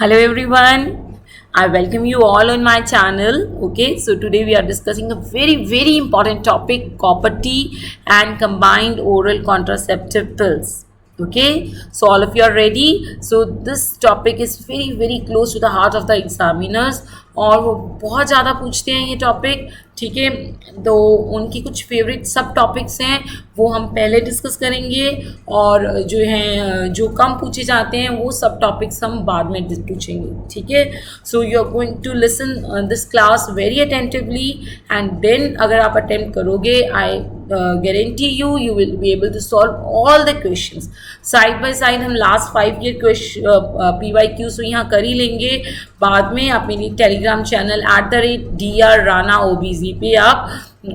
Hello everyone. I welcome you all on my channel. Okay, so today we are discussing a very important topic, copper tea and combined oral contraceptive pills. Okay, so all of you are ready. So this topic is very close to the heart of the examiners और वो बहुत ज़्यादा पूछते हैं ये topic. ठीक है, तो उनकी कुछ फेवरेट सब टॉपिक्स हैं वो हम पहले डिस्कस करेंगे और जो हैं जो कम पूछे जाते हैं वो सब टॉपिक्स हम बाद में पूछेंगे. ठीक है, so you are going to listen this class very attentively and then अगर आप अटेम्प्ट करोगे I guarantee you will be able to solve all the questions side by side. हम लास्ट 5 ईयर PYQ तो यहाँ कर ही लेंगे. बाद में आप मेरी Telegram channel @DR Rana OBZ पे आप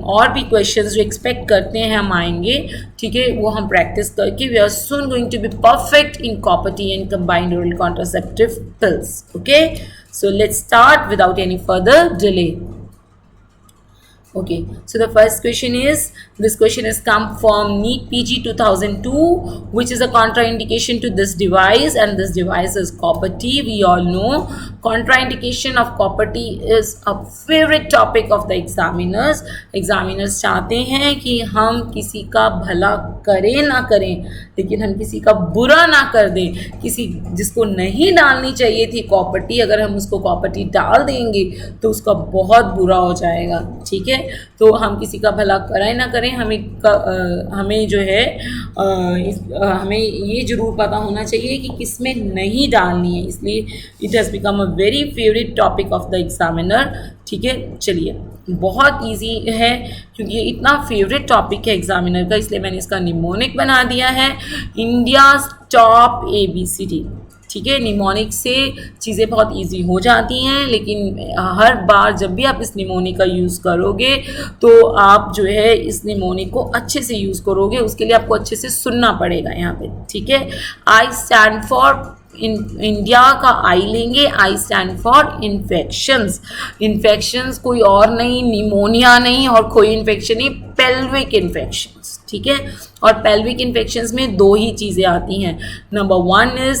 और भी क्वेश्चंस जो एक्सपेक्ट करते हैं हम आएंगे. ठीक है, वो हम प्रैक्टिस करके we are soon going to be perfect in copper T and combined oral contraceptive pills. Okay, so let's start without any further delay. Okay, so the first question is, this question has come from NEET PG 2002, which is a contraindication to this device, and this device is copper tea. We all know contraindication of copper tea is a favorite topic of the examiners. Examiners चाहते हैं कि हम किसी का भला करें ना करें, लेकिन हम किसी का बुरा ना कर दें. किसी जिसको नहीं डालनी चाहिए थी कॉपर टी, अगर हम उसको कॉपर टी डाल देंगे तो उसका बहुत बुरा हो जाएगा. ठीक है, तो हम किसी का भला करें ना करें, हमें जो है हमें ये ज़रूर पता होना चाहिए कि किस में नहीं डालनी है. इसलिए it has become a very favourite topic of the examiner. ठीक है, चलिए बहुत इजी है क्योंकि ये इतना फेवरेट टॉपिक है एग्जामिनर का, इसलिए मैंने इसका निमोनिक बना दिया है इंडिया टॉप ABCD. ठीक है, निमोनिक से चीज़ें बहुत इजी हो जाती हैं, लेकिन हर बार जब भी आप इस निमोनिक का यूज़ करोगे तो आप जो है इस निमोनिक को अच्छे से यूज़ करोगे. उसके लिए आपको अच्छे से सुनना पड़ेगा यहाँ पे. ठीक है, आई स्टैंड फॉर इंडिया का आई लेंगे. I stand for infections. Infections कोई और नहीं, निमोनिया नहीं और कोई इन्फेक्शन नहीं, पेल्विक इन्फेक्शंस. ठीक है, और पेल्विक इन्फेक्शंस में दो ही चीज़ें आती हैं. Number 1 is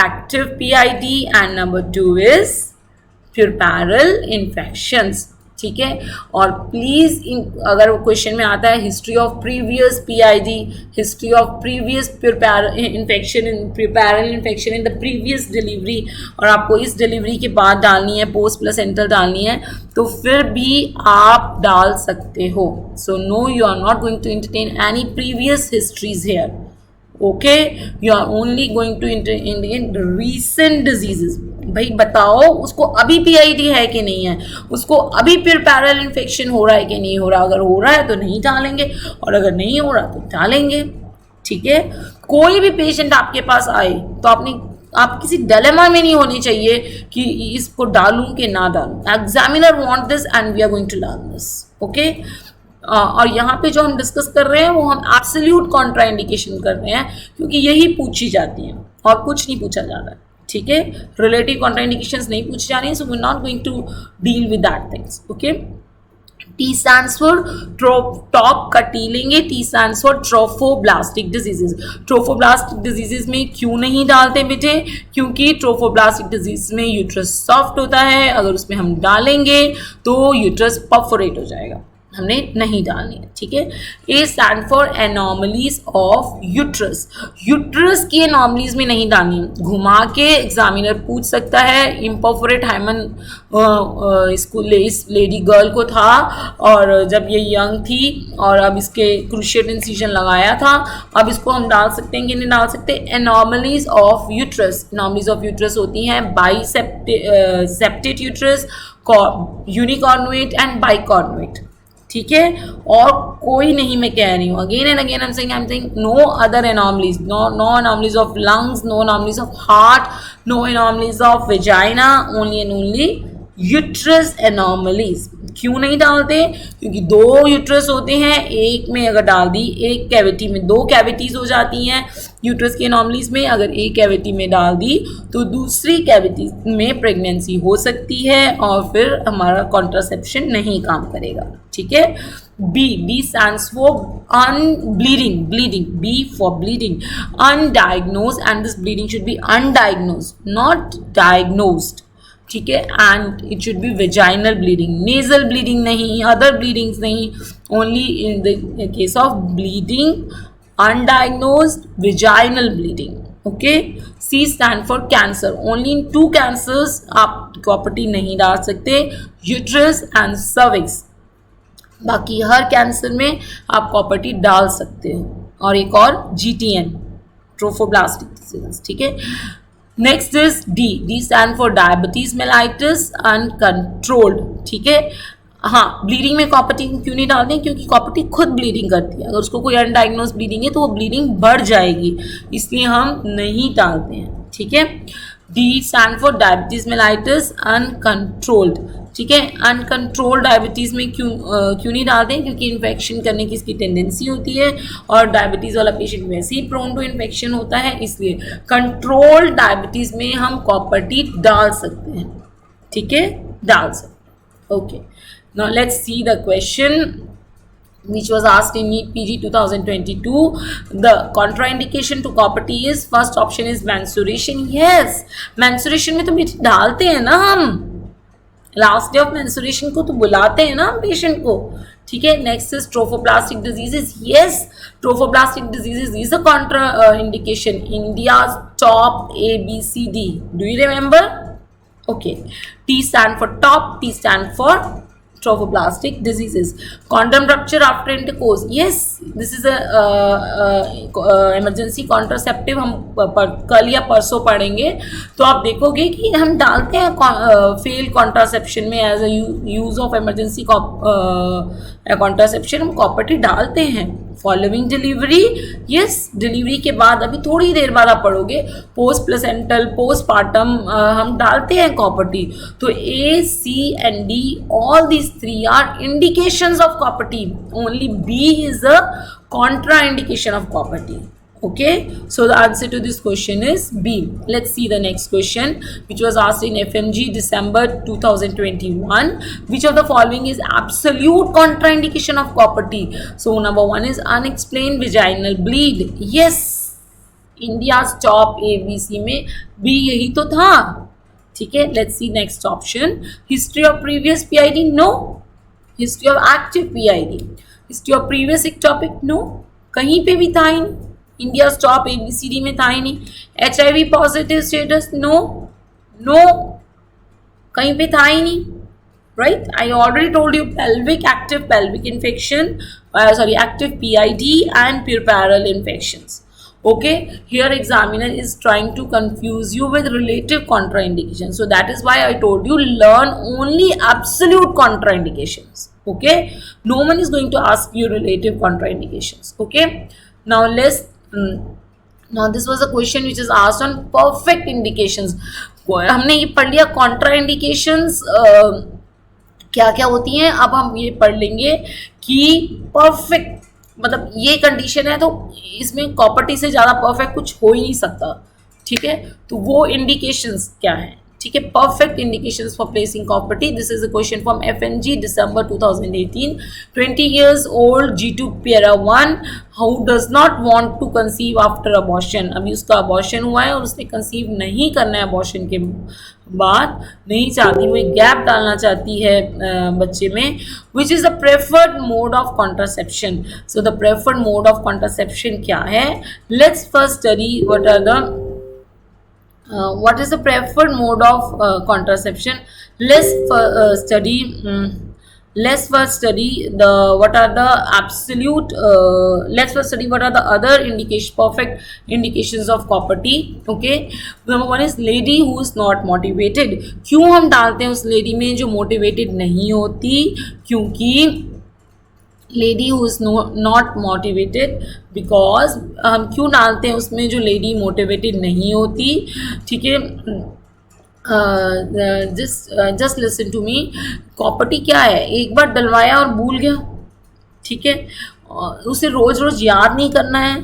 active PID and number 2 is puerperal infections. ठीक है, और प्लीज़ अगर क्वेश्चन में आता है history of previous PID, history of previous infection in puerperal infection in the previous delivery, और आपको इस डिलीवरी के बाद डालनी है, पोस्ट प्लेसेंटल डालनी है, तो फिर भी आप डाल सकते हो. So no, you are not going to entertain any previous histories here. Okay, you are only going to Indian recent diseases. भाई बताओ उसको अभी PID है कि नहीं है, उसको अभी प्यूरपैरल इन्फेक्शन हो रहा है कि नहीं हो रहा. अगर हो रहा है तो नहीं डालेंगे और अगर नहीं हो रहा तो डालेंगे. ठीक है, कोई भी पेशेंट आपके पास आए तो आप किसी डिलेमा में नहीं होनी चाहिए कि इसको डालूं कि ना डालूं. Examiner want this and we are going to learn this. Okay, और यहाँ पे जो हम डिस्कस कर रहे हैं वो हम एब्सोल्यूट कॉन्ट्राइंडिकेशन कर रहे हैं क्योंकि यही पूछी जाती हैं और कुछ नहीं पूछा जा रहा है. ठीक है, रिलेटिव कॉन्ट्राइंडिकेशंस नहीं पूछी जा रही हैं, so we are not going to deal with that things. Okay, T stands for top का T लेंगे. T stands for trophoblastic diseases. Trophoblastic diseases में क्यों नहीं डालते बेटे? क्योंकि ट्रोफोब्लास्टिक डिजीज में यूट्रस सॉफ्ट होता है, अगर उसमें हम डालेंगे तो यूट्रस परफोरेट हो जाएगा, हमने नहीं डालनी है. ठीक है, A stand for anomalies of uterus. Uterus की एनॉमलीज में नहीं डालनी है. घुमा के एग्जामिनर पूछ सकता है. इम्परफोरेट हाइमन इस लेडी गर्ल को था और जब ये यंग थी और अब इसके क्रूशिएट इंसिजन लगाया था, अब इसको हम डाल सकते हैं कि नहीं डाल सकते. Anomalies of uterus. Anomalies of uterus होती हैं biseptate uterus, unicornuate and bicornuate. ठीक है, और कोई नहीं मैं कह रही हूँ. Again and again I am saying no other anomalies, no anomalies of lungs, no anomalies of heart, no anomalies of vagina, only and only uterus anomalies. क्यों नहीं डालते? क्योंकि दो यूट्रस होते हैं, एक में अगर डाल दी, एक कैविटी में दो कैविटीज हो जाती हैं यूट्रस की एनॉमलीज में। अगर एक कैविटी में डाल दी तो दूसरी कैविटी में प्रेगनेंसी हो सकती है और फिर हमारा कॉन्ट्रासेप्शन नहीं काम करेगा। ठीक है। B stands for bleeding. B for bleeding, undiagnosed, and this bleeding should be undiagnosed, not diagnosed. ठीक है। And it should be vaginal bleeding, nasal bleeding नहीं, अदर ब्लीडिंग्स नहीं, only in the case of bleeding undiagnosed vaginal bleeding. Okay. C stand for cancer, only in 2 cancers आप copper T नहीं डाल सकते, uterus and cervix. बाकी हर cancer में आप property डाल सकते हो। और एक और GTN, ट्रोफोब्लास्टिक डिजीज। ठीक है। Next is D stand for diabetes mellitus uncontrolled. ठीक है। हाँ, ब्लीडिंग में कॉपर्टी क्यों नहीं डालते हैं? क्योंकि कॉपर्टी खुद ब्लीडिंग करती है। अगर उसको कोई अनडायग्नोज ब्लीडिंग है तो वो ब्लीडिंग बढ़ जाएगी, इसलिए हम नहीं डालते हैं। ठीक है। D stand for diabetes mellitus uncontrolled. ठीक है। अनकंट्रोल्ड डायबिटीज में क्यों नहीं डालते हैं? क्योंकि इन्फेक्शन करने की इसकी टेंडेंसी होती है और डायबिटीज वाला पेशेंट वैसे ही प्रोन टू इन्फेक्शन होता है, इसलिए कंट्रोल्ड डायबिटीज में हम कॉपर टी डाल सकते हैं। ठीक है, डाल सकते हैं। Okay, now let's see the question which was asked in NEET PG 2022. The contraindication to copper T is, first option is menstruation. Yes, menstruation में तो बेटे डालते हैं ना हम, लास्ट डे ऑफ मेंस्ट्रुएशन को तो बुलाते हैं ना हम पेशेंट को। ठीक है। Next is trophoblastic diseases. Yes, trophoblastic diseases is a Contra indication. India's top ABCD, do you remember? Okay. T stand for top, T stand for trophoblastic diseases. Condom rupture after intercourse. Yes, this is a emergency contraceptive. हम कल या परसों पढ़ेंगे तो आप देखोगे कि हम डालते हैं फेल कॉन्ट्रासेप्शन में as a use of emergency contraception हम कॉपर टी डालते हैं। फॉलोइंग डिलीवरी, यस, डिलीवरी के बाद अभी थोड़ी देर बाद आप पढ़ोगे पोस्ट प्लेसेंटल, पोस्टपार्टम हम डालते हैं कॉपर टी। तो A, C and D, all these 3 are indications of copper T. Only B is a contraindication of copper T. Okay, so the answer to this question is B. Let's see the next question, which was asked in FMG December 2021. Which of the following is absolute contraindication of copper T? So number 1 is unexplained vaginal bleed. Yes, India's top ABC में B यही तो था। ठीक है। Let's see next option. History of previous PID? No. History of active PID? History of previous ectopic? No. कहीं पे भी था ही नहीं, इंडिया टॉप ABCD में था ही नहीं। HIV positive status? No, no, कहीं पे था ही नहीं। Right, I already told you pelvic, active pelvic infection, sorry active PID and puerperal infections. Okay, here examiner is trying to confuse you with relative contraindication, so that is why I told you learn only absolute contraindications. Okay, no one is going to ask you relative contraindications. Okay, now let's now this was a question which is asked on perfect indications. हमने ये पढ़ लिया contraindications क्या क्या होती हैं। अब हम ये पढ़ लेंगे कि परफेक्ट मतलब ये कंडीशन है तो इसमें कॉपर टी से ज़्यादा परफेक्ट कुछ हो ही नहीं सकता। ठीक है, तो वो इंडिकेशंस क्या हैं? ठीक है, perfect indications for placing copper T. This is a question from FNG December 2018. 20 years old G2 Para 1 who does not want to conceive after abortion. अभी उसका abortion हुआ है और उसने conceive नहीं करना है abortion के बाद, नहीं चाहती, वो एक गैप डालना चाहती है बच्चे में, which is the preferred mode of contraception. So the preferred mode of contraception क्या है? Let's first study what is the preferred mode of contraception. Let's first study what are the absolute let's first study what are the other perfect indications of copper T. Okay, number 1 is lady who is not motivated. क्यों हम डालते हैं उस lady में जो motivated नहीं होती? क्योंकि lady who is not motivated, because हम क्यों डालते हैं उसमें जो लेडी मोटिवेटेड नहीं होती? ठीक है, just listen to me, copper T क्या है, एक बार डलवाया और भूल गया, ठीक है, उसे रोज रोज याद नहीं करना है,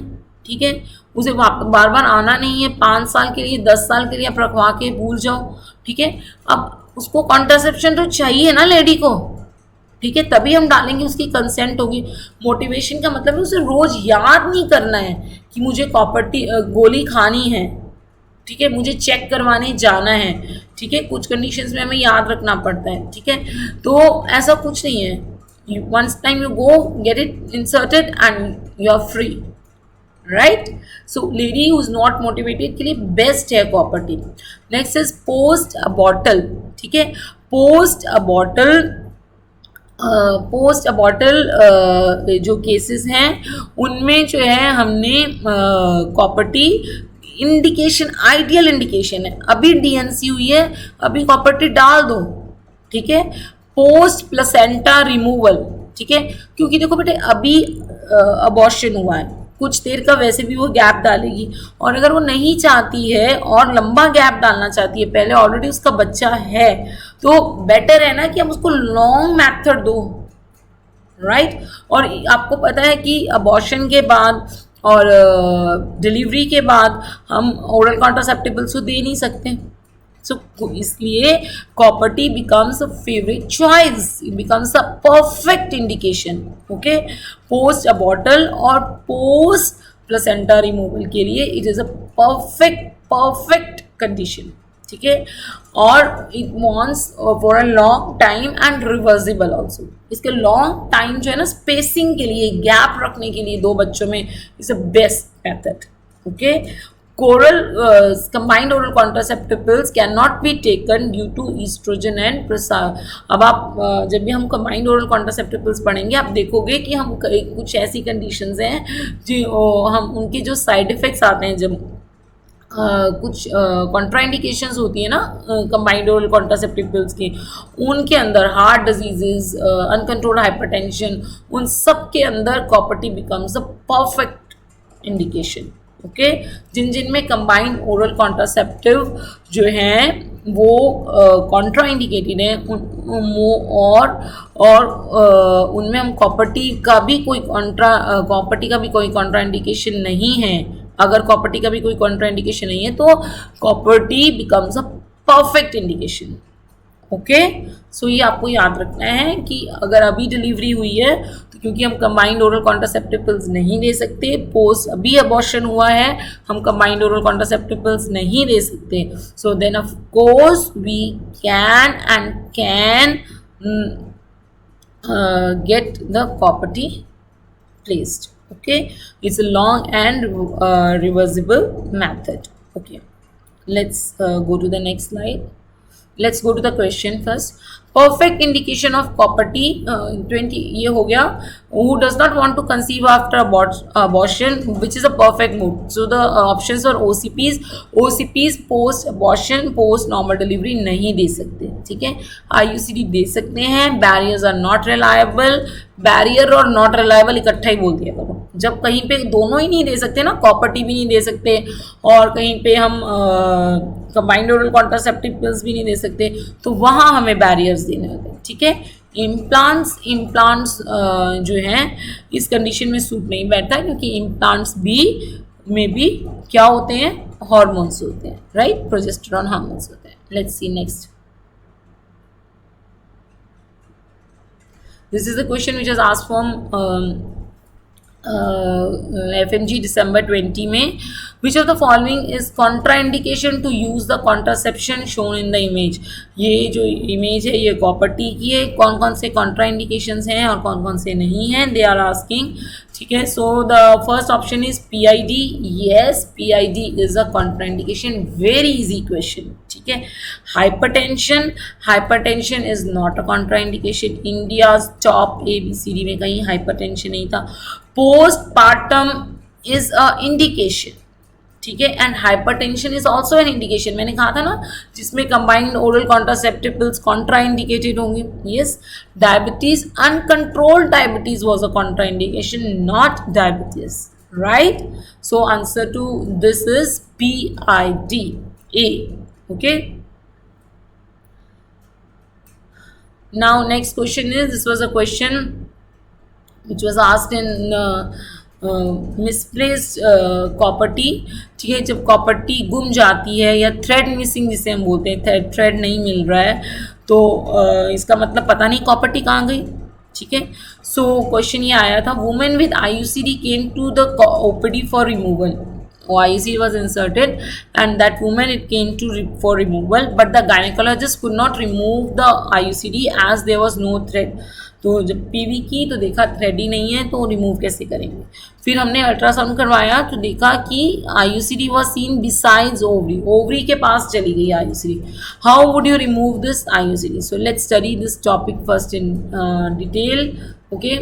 ठीक है, उसे बार बार आना नहीं है, 5 साल के लिए 10 साल के लिए आप रखवा के भूल जाओ, ठीक है। अब उसको कॉन्ट्रासेप्शन तो चाहिए ना लेडी को, ठीक है, तभी हम डालेंगे, उसकी कंसेंट होगी। मोटिवेशन का मतलब है उसे रोज याद नहीं करना है कि मुझे कॉपर्टी गोली खानी है, ठीक है, मुझे चेक करवाने जाना है, ठीक है, कुछ कंडीशंस में हमें याद रखना पड़ता है, ठीक है। तो ऐसा कुछ नहीं है, once time you go get it inserted and you are free, right? So lady who is not motivated के लिए बेस्ट है copper T. Next is post a bottle, ठीक है, पोस्ट अ बॉटल, पोस्ट अ बॉटल जो केसेस हैं उनमें जो है हमने कॉपर्टी इंडिकेशन, आइडियल इंडिकेशन है, अभी डीएनसी हुई है, अभी कॉपर्टी डाल दो, ठीक है। पोस्ट प्लेसेंटा रिमूवल, ठीक है, क्योंकि देखो बेटे अभी अबॉर्शन हुआ है, कुछ देर का वैसे भी वो गैप डालेगी, और अगर वो नहीं चाहती है और लंबा गैप डालना चाहती है, पहले ऑलरेडी उसका बच्चा है, तो बेटर है ना कि हम उसको लॉन्ग मेथड दो, राइट। और आपको पता है कि अबॉर्शन के बाद और डिलीवरी के बाद हम ओरल कॉन्ट्रासेप्टिवल्स को दे नहीं सकते, सो इसलिए copper T becomes a favourite choice, it becomes a perfect indication, okay. Post a bottle और पोस्ट प्लेसेंटा रिमूवल के लिए it is a perfect condition, ठीक है। और it wants for a long time and reversible also, इसके long time जो है ना स्पेसिंग के लिए, गैप रखने के लिए दो बच्चों में is a best method, okay. Oral combined oral contraceptive pills cannot be taken due to estrogen and अब आप जब भी हम combined oral contraceptive pills पढ़ेंगे आप देखोगे कि हम कुछ ऐसी conditions हैं जो हम उनके जो side effects आते हैं, जब कुछ कॉन्ट्राइंडिकेशंस होती है ना कंबाइंड ओरल कॉन्ट्रासेप्टिव पिल्स की, उनके अंदर हार्ट डिजीजेज, अनकंट्रोल्ड हाइपरटेंशन, उन सब के अंदर copper T becomes a perfect indication, okay. जिन जिन में कंबाइंड ओरल कॉन्ट्रासेप्टिव जो हैं वो कॉन्ट्रा इंडिकेटेड है और उनमें हम कॉपर्टी का भी कोई कॉन्ट्रा इंडिकेशन नहीं है, अगर कॉपर्टी का भी कोई कॉन्ट्रा इंडिकेशन नहीं है तो copper T becomes a perfect indication, okay. So ये आपको याद रखना है कि अगर अभी डिलीवरी हुई है तो क्योंकि हम कंबाइंड ओरल कॉन्ट्रासेप्टिव पिल्स नहीं दे सकते, पोस्ट अभी अबॉर्शन हुआ है हम कंबाइंड ओरल कॉन्ट्रासेप्टिव पिल्स नहीं दे सकते, so then of course we can get the property placed, okay. It's a long and reversible method, okay. Let's go to the next slide. Let's go to the question first. Perfect indication of property 20 ये हो गया, who does not want to conceive after abortion, which is a perfect mood. So the options are OCPs post abortion, post normal delivery नहीं दे सकते, ठीक है। IUCD दे सकते हैं, barriers are not reliable, barrier और नॉट रिलायबल इकट्ठा ही बोल दिया करो, जब कहीं पे दोनों ही नहीं दे सकते ना, कॉपर्टी भी नहीं दे सकते और कहीं पे हम कंबाइंड ओरल कॉन्ट्रासेप्टिव पिल्स भी नहीं दे सकते, तो वहाँ हमें बैरियर्स देने होते हैं, ठीक है। इम्प्लांट्स जो हैं इस कंडीशन में सूट नहीं बैठता क्योंकि इम्प्लांट्स में भी क्या होते हैं, हार्मोन्स होते हैं, राइट, प्रोजेस्टेरॉन हार्मोन्स होते हैं। Let's see next. This is the question which was asked from FMG December 20 में, which of the following is contraindication to use the contraception shown in the image। ये जो image है ये copper T की है, कौन कौन से contraindications हैं और कौन कौन से नहीं हैं, they are asking, ठीक है। So the first option is PID, yes PID is a contraindication, very easy question, ठीक है। Hypertension is not a contraindication, India's top ABCD में कहीं हाइपरटेंशन नहीं था। पोस्टपार्टम इज अ इंडिकेशन, ठीक है, and hypertension is also an indication, मैंने कहा था ना जिसमें combined oral contraceptive pills contraindicated होंगे, yes. Diabetes, uncontrolled diabetes was a contraindication, not diabetes, right. So answer to this is PID A, okay. Now next question is, this was a question which was asked in misplaced copper T. ठीक है, जब copper T गुम जाती है या thread missing जिसे हम बोलते हैं, थ्रेड नहीं मिल रहा है, तो इसका मतलब पता नहीं कॉपर्टी कहाँ गई. ठीक है, सो क्वेश्चन ये आया था, women with IUCD came to the OPD for removal. IUCD was inserted and that woman it came to for removal, but the gynecologist could not remove the IUCD as there was no thread. तो जब PV की तो देखा thread ही नहीं है, तो remove कैसे करेंगे. फिर हमने अल्ट्रासाउंड करवाया तो देखा कि IUCD was seen besides ovary. Ovary के पास चली गई IUCD. How would you remove this IUCD? So let's study this topic first in detail. Okay.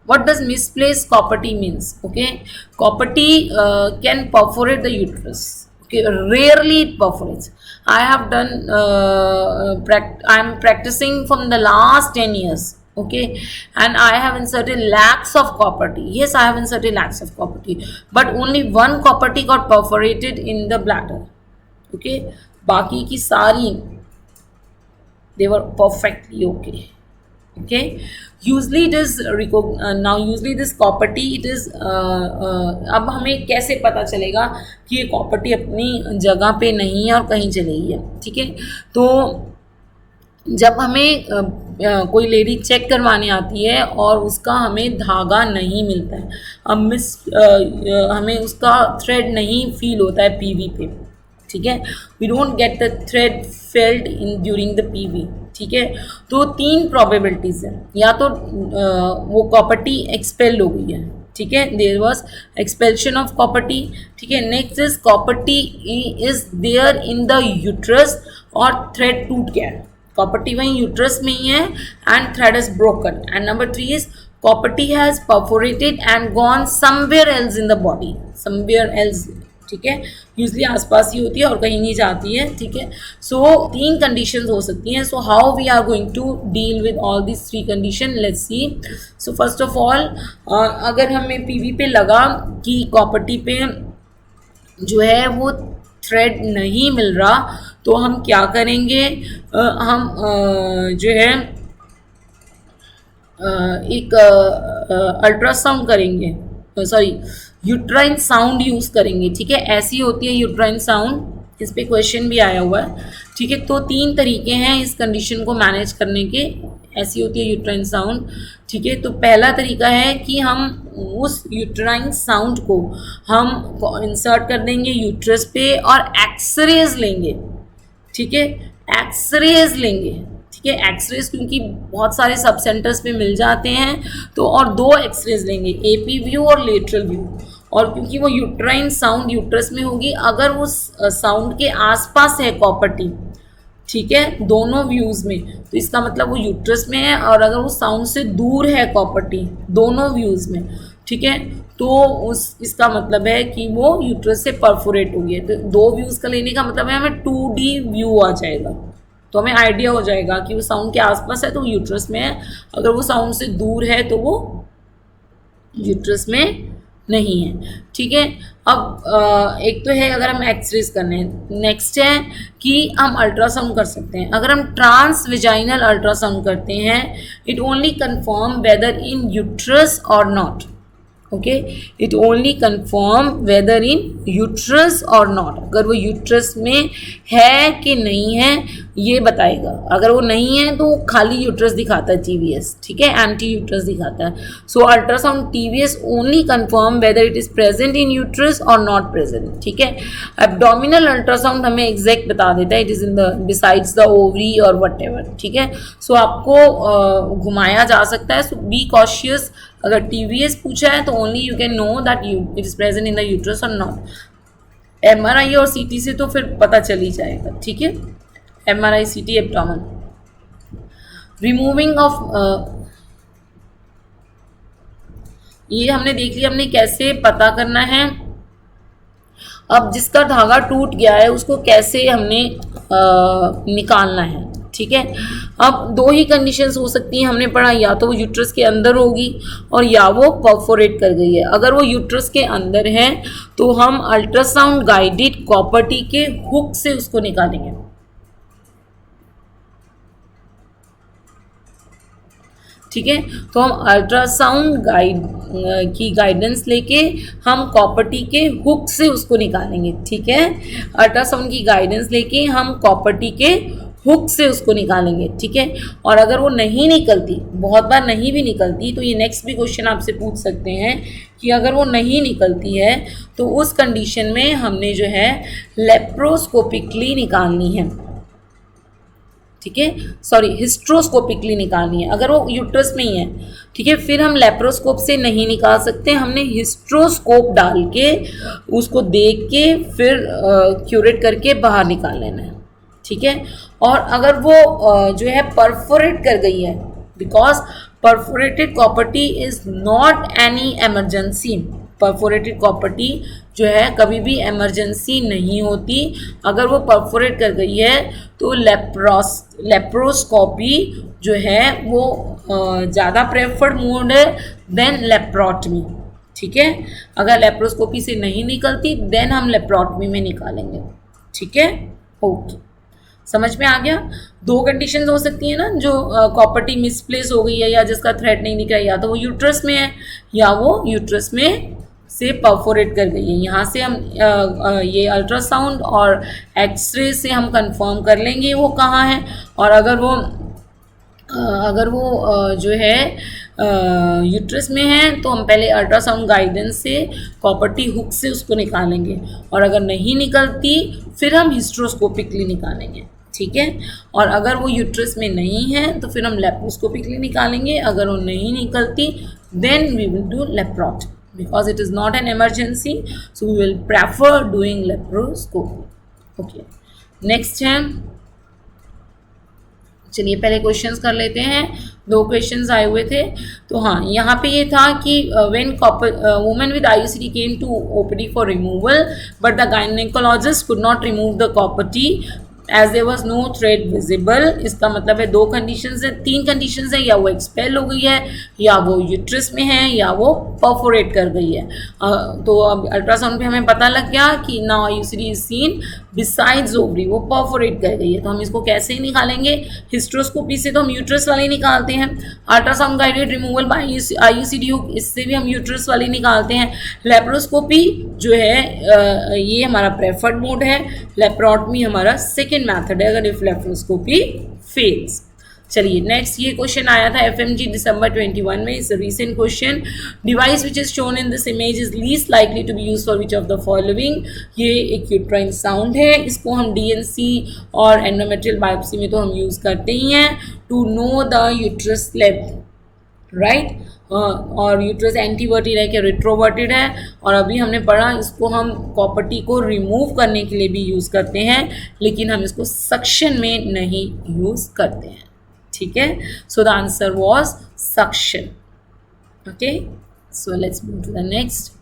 What does misplaced copperty means? Okay, copperty can perforate the uterus. Okay, rarely it perforates. I have done I am practicing from the last 10 years. Okay, and I have inserted lakhs of copperty. Yes, I have inserted lakhs of copperty, but only one copperty got perforated in the bladder. Okay, बाकी की सारी they were perfectly okay. Okay, usually it is now usually this copperty it is अब हमें कैसे पता चलेगा कि ये कॉपर्टी अपनी जगह पे नहीं है और कहीं चली गई है. ठीक है, तो जब हमें कोई लेडी चेक करवाने आती है और उसका हमें धागा नहीं मिलता है, अब हमें उसका थ्रेड नहीं फील होता है PV पे. ठीक है, we don't get the thread felt in during the PV. ठीक है, तो 3 प्रोबेबिलिटीज़ है, या तो वो कॉपर्टी एक्सपेल्ड हो गई है. ठीक है, there was expulsion of copper T. ठीक है, next is copper T is there in the uterus और थ्रेड टूट गया है. कॉपर्टी वहीं यूट्रस में ही है and thread is broken. And number 3 is copper T has perforated and gone somewhere else in the body, somewhere else. ठीक है, यूजली आसपास ही होती है और कहीं नहीं जाती है. ठीक है, सो 3 कंडीशंस हो सकती हैं. So how we are going to deal with all this 3 condition, let's see. So first of all, अगर हमें PV पे लगा कि कॉपर्टी पे जो है वो थ्रेड नहीं मिल रहा, तो हम क्या करेंगे, हम जो है एक अल्ट्रासाउंड करेंगे, सॉरी यूट्राइन साउंड यूज़ करेंगे. ठीक है, ऐसी होती है यूट्राइन साउंड, इस पे क्वेश्चन भी आया हुआ है. ठीक है, तो 3 तरीके हैं इस कंडीशन को मैनेज करने के. ऐसी होती है यूट्राइन साउंड. ठीक है, तो पहला तरीका है कि हम उस यूट्राइन साउंड को हम इंसर्ट कर देंगे यूट्रस पे और एक्सरेज लेंगे. ठीक है, एक्सरेज लेंगे. ठीक है, एक्सरेज क्योंकि बहुत सारे सब सेंटर्स पे मिल जाते हैं, तो और 2 एक्सरेज लेंगे, AP व्यू और लेटरल व्यू. और क्योंकि वो यूट्राइन साउंड यूट्रस में होगी, अगर वो साउंड के आसपास है कॉपर्टी, ठीक है, दोनों व्यूज़ में, तो इसका मतलब वो यूट्रस में है. और अगर वो साउंड से दूर है कॉपर्टी दोनों व्यूज़ में, ठीक है, तो इसका मतलब है कि वो यूट्रस से परफोरेट हो गई है. तो 2 व्यूज़ का लेने का मतलब है हमें 2D व्यू आ जाएगा, तो हमें आइडिया हो जाएगा कि वो साउंड के आसपास है तो वो यूट्रस में है, अगर वो साउंड से दूर है तो वो यूट्रस में नहीं है. ठीक है, अब एक तो है अगर हम एक्सरेज करने हैं, नेक्स्ट है कि हम अल्ट्रासाउंड कर सकते हैं. अगर हम ट्रांस विजाइनल अल्ट्रासाउंड करते हैं, it only confirm whether in uterus or not. Okay, it only confirm whether in uterus or not. अगर वो यूट्रस में है कि नहीं है ये बताएगा. अगर वो नहीं है तो खाली यूट्रस दिखाता है TVS. ठीक है, एंटी यूट्रस दिखाता है. So ultrasound TVS only confirm whether it is present in uterus or not present. ठीक है, एब्डोमिनल अल्ट्रासाउंड हमें एग्जैक्ट बता देता है, it is in the besides the ovary or whatever. ठीक है, सो आपको घुमाया जा सकता है. So be cautious. अगर TVS पूछा है तो only you can know that it is present in the uterus or not. MRI और CT से तो फिर पता चल ही जाएगा. ठीक है, MRI CT abdomen. Removing of ये हमने देख लिया, हमने कैसे पता करना है. अब जिसका धागा टूट गया है उसको कैसे हमने निकालना है. ठीक है, अब 2 ही कंडीशंस हो सकती हैं, हमने पढ़ा, या तो वो यूट्रस के अंदर होगी और या वो परफोरेट कर गई है. अगर वो यूट्रस के अंदर है तो हम अल्ट्रासाउंड गाइडेड कॉपर्टी के हुक से उसको निकालेंगे. ठीक है। तो हम अल्ट्रासाउंड की गाइडेंस लेके हम कॉपर टी के हुक से उसको निकालेंगे, ठीक है। अल्ट्रासाउंड की गाइडेंस लेके हम कॉपर टी के हुक से उसको निकालेंगे, ठीक है। और अगर वो नहीं निकलती, बहुत बार नहीं भी निकलती, तो ये नेक्स्ट भी क्वेश्चन आपसे पूछ सकते हैं कि अगर वो नहीं निकलती है तो उस कंडीशन में हमने जो है लेप्रोस्कोपिकली निकालनी है, ठीक है। सॉरी, हिस्ट्रोस्कोपिकली निकालनी है अगर वो यूट्रस में ही है, ठीक है। फिर हम लेप्रोस्कोप से नहीं निकाल सकते, हमने हिस्ट्रोस्कोप डाल के उसको देख के फिर क्यूरेट करके बाहर निकाल लेना है, ठीक है। और अगर वो जो है परफोरेट कर गई है, because perforated copper T is not any emergency, perforated copper T जो है कभी भी एमरजेंसी नहीं होती। अगर वो परफोरेट कर गई है तो लेप्रोस्कोपी जो है वो ज़्यादा प्रेफर्ड मोड है देन लेप्रोटमी, ठीक है। अगर लेप्रोस्कोपी से नहीं निकलती देन हम लेप्रोटमी में निकालेंगे, ठीक है। ओके, समझ में आ गया। दो कंडीशंस हो सकती है ना, जो कॉपर टी मिसप्लेस हो गई है या जिसका थ्रेड नहीं दिख रहा है, या तो वो यूट्रस में है या वो यूट्रस में से परफोरेट कर गई है। यहाँ से हम ये अल्ट्रासाउंड और एक्सरे से हम कंफर्म कर लेंगे वो कहाँ है। और अगर वो जो है यूट्रस में है तो हम पहले अल्ट्रासाउंड गाइडेंस से कॉपर टी हुक से उसको निकालेंगे, और अगर नहीं निकलती फिर हम हिस्ट्रोस्कोपिकली निकालेंगे, ठीक है। और अगर वो यूट्रस में नहीं है तो फिर हम लेप्रोस्कोपिकली निकालेंगे। अगर वो नहीं निकलती then we will do laparotomy, because it is not an emergency, so we will prefer doing laparoscopy. Okay, next है, चलिए पहले क्वेश्चंस कर लेते हैं। दो क्वेश्चंस आए हुए थे, तो हाँ यहाँ पे ये था कि when woman with IUCD came to OPD for removal but the gynecologist could not remove the copper T as there was no thread visible। इसका मतलब है दो कंडीशंस है, तीन कंडीशंस है, या वो एक्सपेल हो गई है, या वो यूट्रस में है, या वो परफोरेट कर गई है। तो अब अल्ट्रासाउंड पे हमें पता लग गया कि now IUCD is seen besides ovary, वो परफोरेट कर गई है। तो हम इसको कैसे निकालेंगे? हिस्ट्रोस्कोपी से तो हम यूट्रस वाले निकालते हैं, ultrasound guided removal by IUCD hook, इससे भी हम यूट्रस वाले निकालते हैं। लेप्रोस्कोपी जो है ये हमारा प्रेफर्ड मोड है, लेप्रोटमी हमारा सेकेंड मेथड है अगर इफ लेप्रोस्कोपी फेल्स। चलिए नेक्स्ट, ये क्वेश्चन आया था FMG दिसंबर 21 में। It's a recent question. Device which is shown in this image is least likely to be use for which of the following. ये एक यूट्राइन साउंड है, इसको हम DNC और एंडोमेट्रियल बायोप्सी में तो हम यूज करते ही हैं to know the uterus level, right. और यूट्रस एंटीवर्टेड है कि रिट्रोवर्टेड है, और अभी हमने पढ़ा इसको हम कॉपर टी को रिमूव करने के लिए भी यूज़ करते हैं, लेकिन हम इसको सक्शन में नहीं यूज़ करते हैं, ठीक है। So the answer was suction. Okay, so let's move to the next.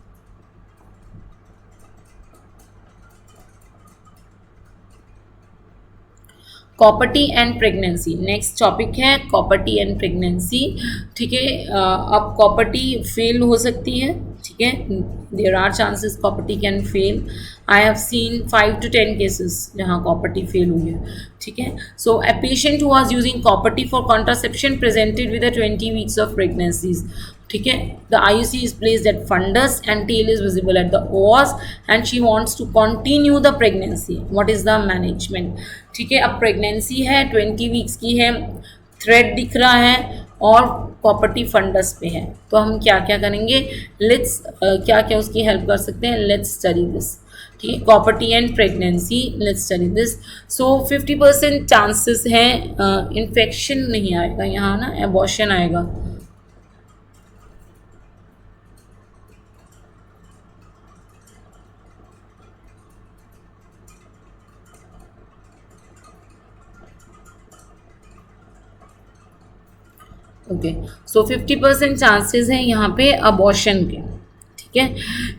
Copper T and pregnancy, next topic है कॉपर टी एंड प्रेगनेंसी, ठीक है। अब कॉपर टी फेल हो सकती है, ठीक है, there are chances copper T can fail. I have seen 5 to 10 cases जहाँ कॉपर टी फेल हुई है, ठीक है। So a patient who was using copper T for contraception presented with 20 weeks of pregnancies, ठीक है। The IUC is placed at fundus and tail is visible at the os and she wants to continue the pregnancy. What is the management? ठीक है, अब pregnancy है, 20 weeks की है, thread दिख रहा है और कॉपर टी फंडस पे है, तो हम क्या क्या करेंगे? लेट्स क्या क्या उसकी हेल्प कर सकते हैं, लेट्स स्टडी दिस, ठीक है। Copper T and pregnancy, let's study this. So 50% chances हैं इन्फेक्शन नहीं आएगा यहाँ ना, एबॉर्शन आएगा। ओके, सो 50% चांसेस हैं यहाँ पे अबॉर्शन के, ठीक है।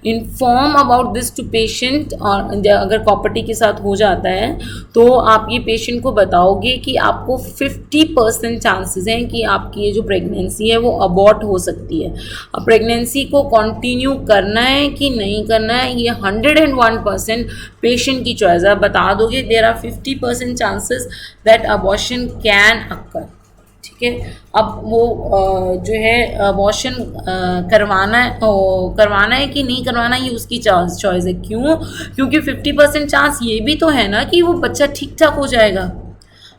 Inform about this to patient, और अगर कॉपर टी के साथ हो जाता है तो आप ये पेशेंट को बताओगे कि आपको 50% चांसेस हैं कि आपकी ये जो प्रेगनेंसी है वो अबॉर्ट हो सकती है। अब प्रेगनेंसी को कंटिन्यू करना है कि नहीं करना है, ये 101% पेशेंट की चॉइस है। आप बता दोगे there are 50% chances that abortion can occur, ठीक है। अब वो जो है अबॉर्शन करवाना है कि नहीं करवाना, ये उसकी चॉइस है। क्यों? क्योंकि 50% चांस ये भी तो है ना कि वो बच्चा ठीक ठाक हो जाएगा।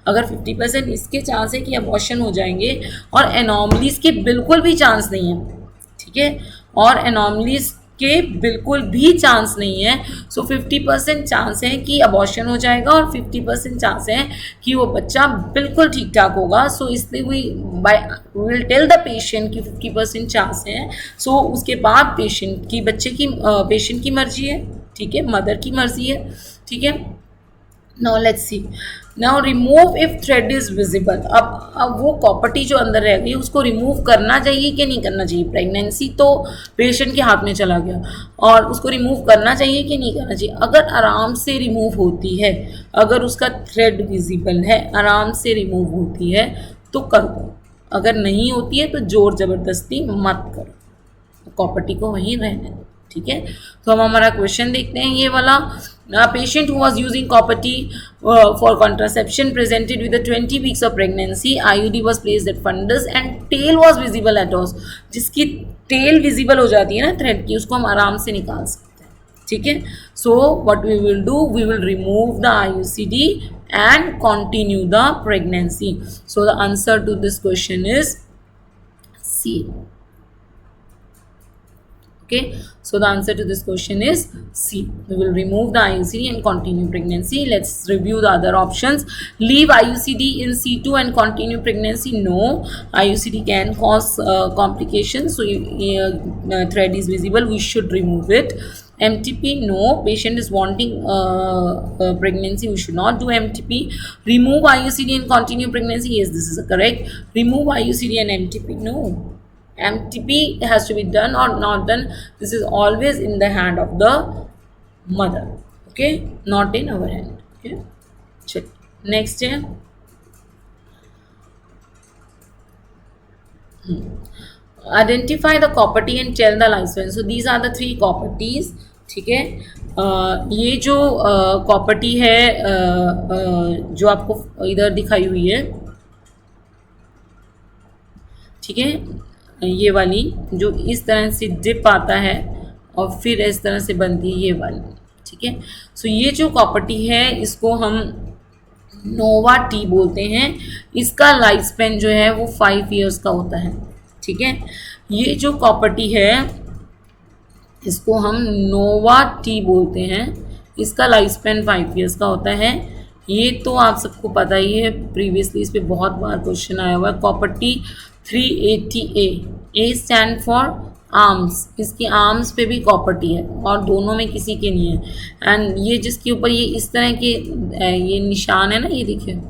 अगर 50% इसके चांस है कि अबॉर्शन हो जाएंगे और एनॉमलीज के बिल्कुल भी चांस नहीं है, ठीक है, और एनॉमलीज के बिल्कुल भी चांस नहीं है, सो 50% चांस है कि अबॉर्शन हो जाएगा और 50% चांस है कि वो बच्चा बिल्कुल ठीक ठाक होगा। सो इसलिए we will tell the patient कि 50% चांस है। सो उसके बाद पेशेंट की मर्जी है, ठीक है, मदर की मर्जी है, ठीक है। Now let's see, now remove if thread is visible. अब वो कॉपर्टी जो अंदर रह गई उसको रिमूव करना चाहिए कि नहीं करना चाहिए। प्रेगनेंसी तो पेशेंट के हाथ में चला गया और उसको रिमूव करना चाहिए कि नहीं करना चाहिए। अगर आराम से रिमूव होती है, अगर उसका थ्रेड विजिबल है, आराम से रिमूव होती है तो कर दो, अगर नहीं होती है तो जोर ज़बरदस्ती मत करो, कॉपर्टी को वहीं रहने दो, ठीक है। तो हम हमारा क्वेश्चन देखते हैं ये वाला। Patient who was using copper T for contraception presented with 20 weeks of pregnancy, IUD was placed at fundus and tail was visible at os. जिसकी टेल विजिबल हो जाती है ना थ्रेड की, उसको हम आराम से निकाल सकते हैं, ठीक है। So what we will do, we will remove the IUCD and continue the pregnancy. So the answer to this question is C. Okay, so the answer to this question is C. We will remove the IUCD and continue pregnancy. Let's review the other options. Leave IUCD in C2 and continue pregnancy. No, IUCD can cause complications. So thread is visible, we should remove it. MTP, no, patient is wanting pregnancy, we should not do MTP. Remove IUCD and continue pregnancy. Yes, this is correct. Remove IUCD and MTP. No, MTP has to be done or not done. This is always in the hand of the mother, okay, not in our hand, okay. Check. Next है identify the property and tell the lifespan. So these are the 3 properties, ठीक है। ये जो property है जो आपको इधर दिखाई हुई है, ठीक है, ये वाली जो इस तरह से डिप आता है और फिर इस तरह से बनती है ये वाली, ठीक है। सो ये जो प्रॉपर्टी है इसको हम नोवा टी बोलते हैं। इसका लाइफ स्पेन जो है वो 5 ईयर्स का होता है, ठीक है। ये जो प्रॉपर्टी है इसको हम नोवा टी बोलते हैं, इसका लाइफ स्पेन 5 ईयर्स का होता है। ये तो आप सबको पता ही है, प्रीवियसली इस पर बहुत बार क्वेश्चन आया हुआ है। Property 380A, A stand for arms, इसकी आर्म्स पे भी प्रॉपर्टी है और दोनों में किसी के नहीं है। एंड ये जिसके ऊपर ये इस तरह के ये निशान है ना, ये देखिए,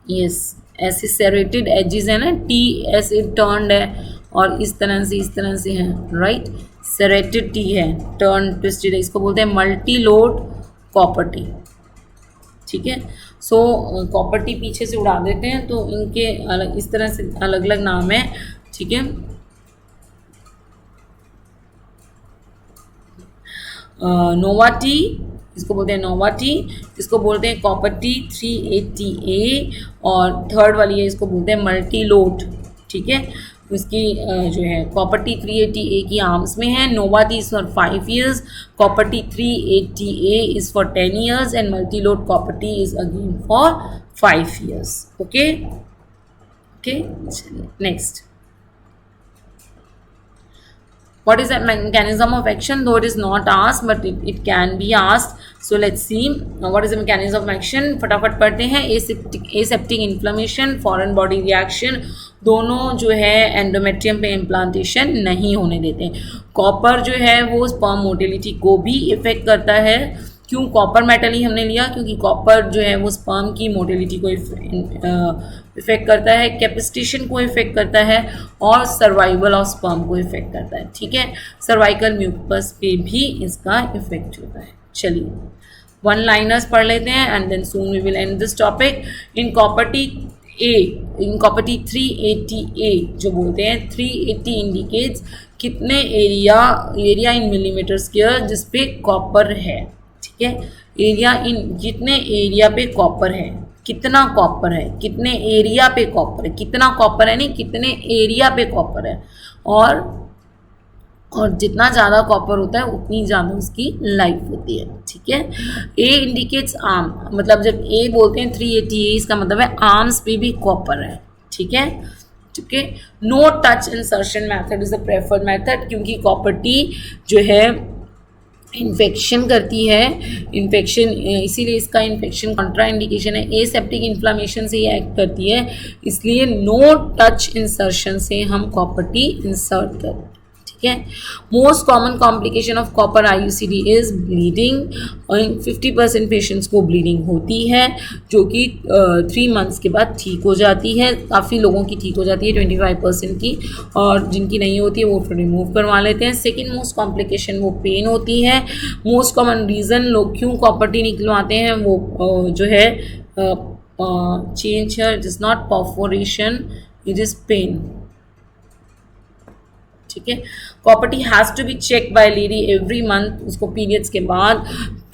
यस, ऐसे सेरेटेड एजेस है ना, टी ऐसे टर्न्ड है और इस तरह से है, राइट। सेरेटेड टी है, टर्न ट्विस्टेड है, इसको बोलते हैं मल्टी लोड प्रॉपर्टी, ठीक है। सो प्रॉपर्टी पीछे से उड़ा देते हैं तो इनके अलग इस तरह से अलग अलग नाम है, ठीक है। नोवा टी, इसको बोलते हैं नोवा टी, इसको बोलते हैं प्रॉपर्टी 380A और थर्ड वाली है इसको बोलते हैं मल्टी लोड, ठीक है। इसकी जो है प्रॉपर्टी 380A की आर्म्स में है, Nova T is for 5 years, copper T 380A is for 10 years and multiload copper T is again for 5 years, okay okay. चलिए next, what is the mechanism of action? Though it is not asked but it can be asked, so let's see what is the mechanism of action. फटाफट पढ़ते हैं। aseptic inflammation, foreign body reaction, दोनों जो है endometrium पे implantation नहीं होने देते। कॉपर जो है वो स्पर्म मोटिलिटी को भी इफेक्ट करता है। क्यों कॉपर मेटल ही हमने लिया? क्योंकि कॉपर जो है वो स्पर्म की मोटिलिटी को इफेक्ट करता है, कैपेसिटेशन को इफेक्ट करता है और सर्वाइवल ऑफ स्पर्म को इफेक्ट करता है, ठीक है। सर्वाइकल म्यूकस पे भी इसका इफेक्ट होता है। चलिए वन लाइनर्स पढ़ लेते हैं and then soon we will end this topic. In property A in copper T 380 A जो बोलते हैं 380 इंडिकेट्स कितने एरिया इन मिलीमीटर स्क्वायर जिस पे कॉपर है, ठीक है। एरिया इन जितने एरिया पे कॉपर है, कितना कॉपर है, कितने एरिया पे कॉपर है, कितना कॉपर है नहीं कितने एरिया पे कॉपर है, और जितना ज़्यादा कॉपर होता है उतनी ज़्यादा उसकी लाइफ होती है, ठीक है। ए इंडिकेट्स आर्म, मतलब जब ए बोलते हैं 380 इसका मतलब है आर्म्स पे भी कॉपर है, ठीक है। ठीक है, no touch insertion method is the preferred method, क्योंकि कॉपर टी जो है इन्फेक्शन करती है, इन्फेक्शन इसीलिए इसका इन्फेक्शन कॉन्ट्रा इंडिकेशन है। एसेप्टिक इन्फ्लामेशन से ये एक्ट करती है, इसलिए नो टच इंसर्शन से हम कॉपर टी इंसर्ट करते हैं, ठीक है। Most common complication of copper IUCD is bleeding, 50% patients को ब्लीडिंग होती है जो कि 3 मंथ्स के बाद ठीक हो जाती है। काफ़ी लोगों की ठीक हो जाती है, 25% की, और जिनकी नहीं होती है वो फिर रिमूव करवा लेते हैं। सेकेंड मोस्ट कॉम्प्लिकेशन वो पेन होती है। मोस्ट कॉमन रीज़न लोग क्यों कॉपर टी निकलवाते हैं वो जो है change it is not perforation, it is pain, ठीक है। Copper T has to be check by lady every month, उसको पीरियड्स के बाद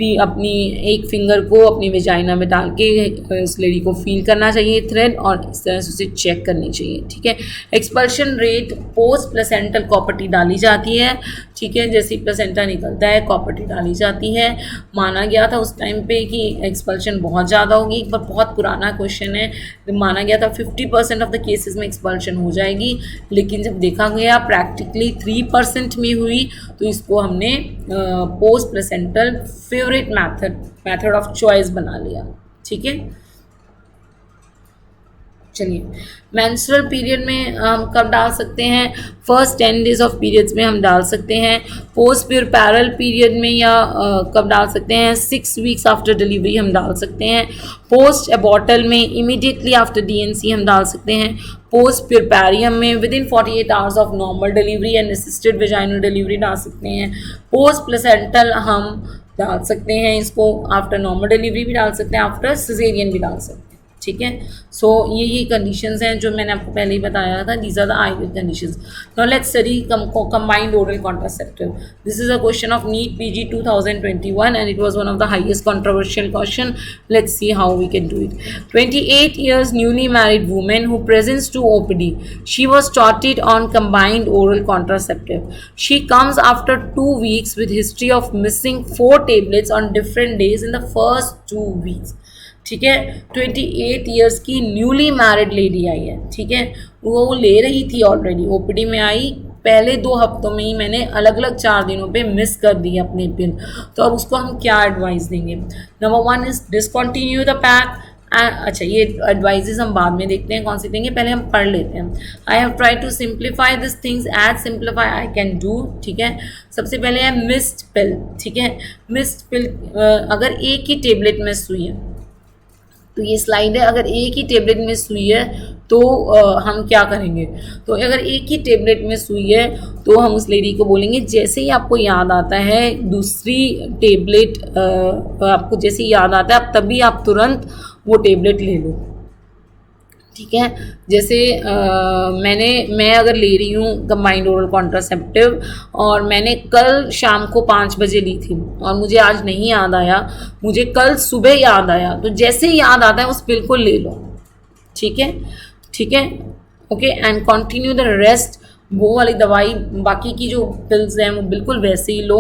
अपनी एक फिंगर को अपनी वेजाइना में डाल के उस लेडी को फील करना चाहिए थ्रेड, और इस तरह से उसे चेक करनी चाहिए, ठीक है। Expulsion rate post placental copper T डाली जाती है, ठीक है। जैसे प्लेसेंटा निकलता है कॉपर टी डाली जाती है। माना गया था उस टाइम पे कि एक्सपल्शन बहुत ज़्यादा होगी, एक बार बहुत पुराना क्वेश्चन है, माना गया था 50% ऑफ द केसेस में एक्सपल्शन हो जाएगी, लेकिन जब देखा गया प्रैक्टिकली 3% में हुई, तो इसको हमने post placental favourite method of choice बना लिया, ठीक है। चलिए, मेंस्ट्रुअल पीरियड में हम कब डाल सकते हैं? फर्स्ट 10 डेज ऑफ पीरियड्स में हम डाल सकते हैं। पोस्ट प्यूरपैरल पीरियड में या कब डाल सकते हैं? 6 वीक्स आफ्टर डिलीवरी हम डाल सकते हैं। पोस्ट एबॉर्टल में इमीडिएटली आफ्टर DNC हम डाल सकते हैं। पोस्ट प्यूरपैरियम में with in 48 hours of normal delivery and assisted vaginal delivery डाल सकते हैं। पोस्ट प्लेसेंटल हम डाल सकते हैं, इसको आफ्टर नॉर्मल डिलीवरी भी डाल सकते हैं, आफ्टर सिजेरियन भी डाल सकते हैं, ठीक है। सो ये कंडीशंस हैं जो मैंने आपको पहले ही बताया था, these are the ideal conditions. Now let's study combined oral contraceptive. This is a question of NEET PG 2021 and it was one of the highest controversial question. Let's see how we can do it. 28 years newly married woman who presents to OPD. She was started on combined oral contraceptive. She comes after 2 weeks with history of missing 4 tablets on different days in the first 2 weeks. ठीक है, 28 years की newly married lady आई है, ठीक है। वो ले रही थी ऑलरेडी, OPD में आई, पहले 2 हफ्तों में ही मैंने अलग अलग 4 दिनों पे मिस कर दी अपने पिल, तो अब उसको हम क्या एडवाइस देंगे? Number 1 is discontinue the pack. अच्छा, ये एडवाइजेस हम बाद में देखते हैं कौन सी देंगे, पहले हम पढ़ लेते हैं। I have try to simplify this things as simplify I can do, ठीक है। सबसे पहले है मिस्ड पिल, ठीक है। मिस्ड पिल, अगर एक ही टेबलेट में सुई है, तो ये स्लाइड है, अगर एक ही टेबलेट में सुई है तो हम क्या करेंगे? तो अगर एक ही टेबलेट में सुई है तो हम उस लेडी को बोलेंगे जैसे ही आपको याद आता है दूसरी टेबलेट, आपको जैसे ही याद आता है आप तभी आप तुरंत वो टेबलेट ले लो, ठीक है। जैसे मैं अगर ले रही हूँ कंबाइंड ओरल कॉन्ट्रासेप्टिव और मैंने कल शाम को 5 बजे ली थी और मुझे आज नहीं याद आया, मुझे कल सुबह याद आया, तो जैसे ही याद आता है उस पिल को ले लो, ठीक है, ठीक है, okay. And continue the rest, वो वाली दवाई बाकी की जो पिल्स हैं वो बिल्कुल वैसे ही लो,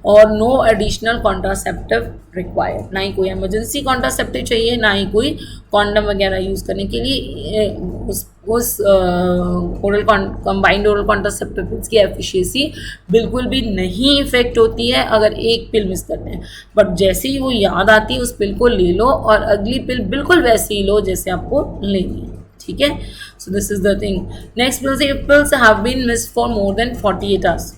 और नो एडिशनल कॉन्ट्रासेप्टिव रिक्वायर्ड, ना ही कोई इमरजेंसी कॉन्ट्रासेप्टिव चाहिए, ना ही कोई कॉन्डम वगैरह यूज़ करने के लिए। उस oral combined oral contraceptive pills की एफिशिएंसी बिल्कुल भी नहीं इफेक्ट होती है अगर एक पिल मिस करते हैं, बट जैसे ही वो याद आती है उस पिल को ले लो और अगली पिल बिल्कुल वैसे ही लो जैसे आपको लेनी है, ठीक है। So this is the thing. Next pills, if pills have been missed for more than 48 hours,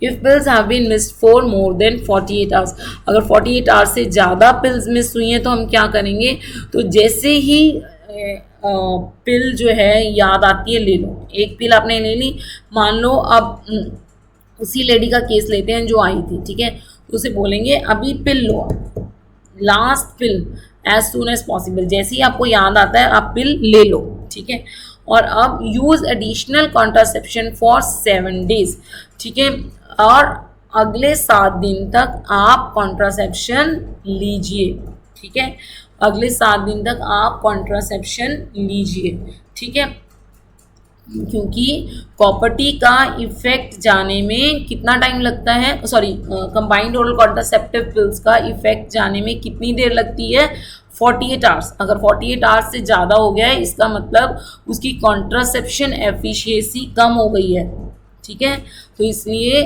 if pills have been missed for more than 48 hours, अगर 48 आवर्स से ज़्यादा पिल्स मिस हुई हैं तो हम क्या करेंगे? तो जैसे ही पिल जो है याद आती है ले लो। एक पिल आपने ले ली, मान लो अब उसी लेडी का केस लेते हैं जो आई थी, ठीक है, तो उसे बोलेंगे अभी पिल लो, लास्ट पिल एज सून एज पॉसिबल, जैसे ही आपको याद आता है आप पिल ले लो, ठीक है। और अब use additional contraception for 7 days, ठीक है। और अगले 7 दिन तक आप कॉन्ट्रासेप्शन लीजिए, ठीक है। अगले 7 दिन तक आप कॉन्ट्रासेप्शन लीजिए, ठीक है। क्योंकि कॉपर टी का इफेक्ट जाने में कितना टाइम लगता है, sorry combined oral contraceptive pills का इफेक्ट जाने में कितनी देर लगती है, 48 आवर्स। अगर 48 आवर्स से ज़्यादा हो गया है इसका मतलब उसकी कॉन्ट्रासेप्शन एफिशिएंसी कम हो गई है, ठीक है। तो इसलिए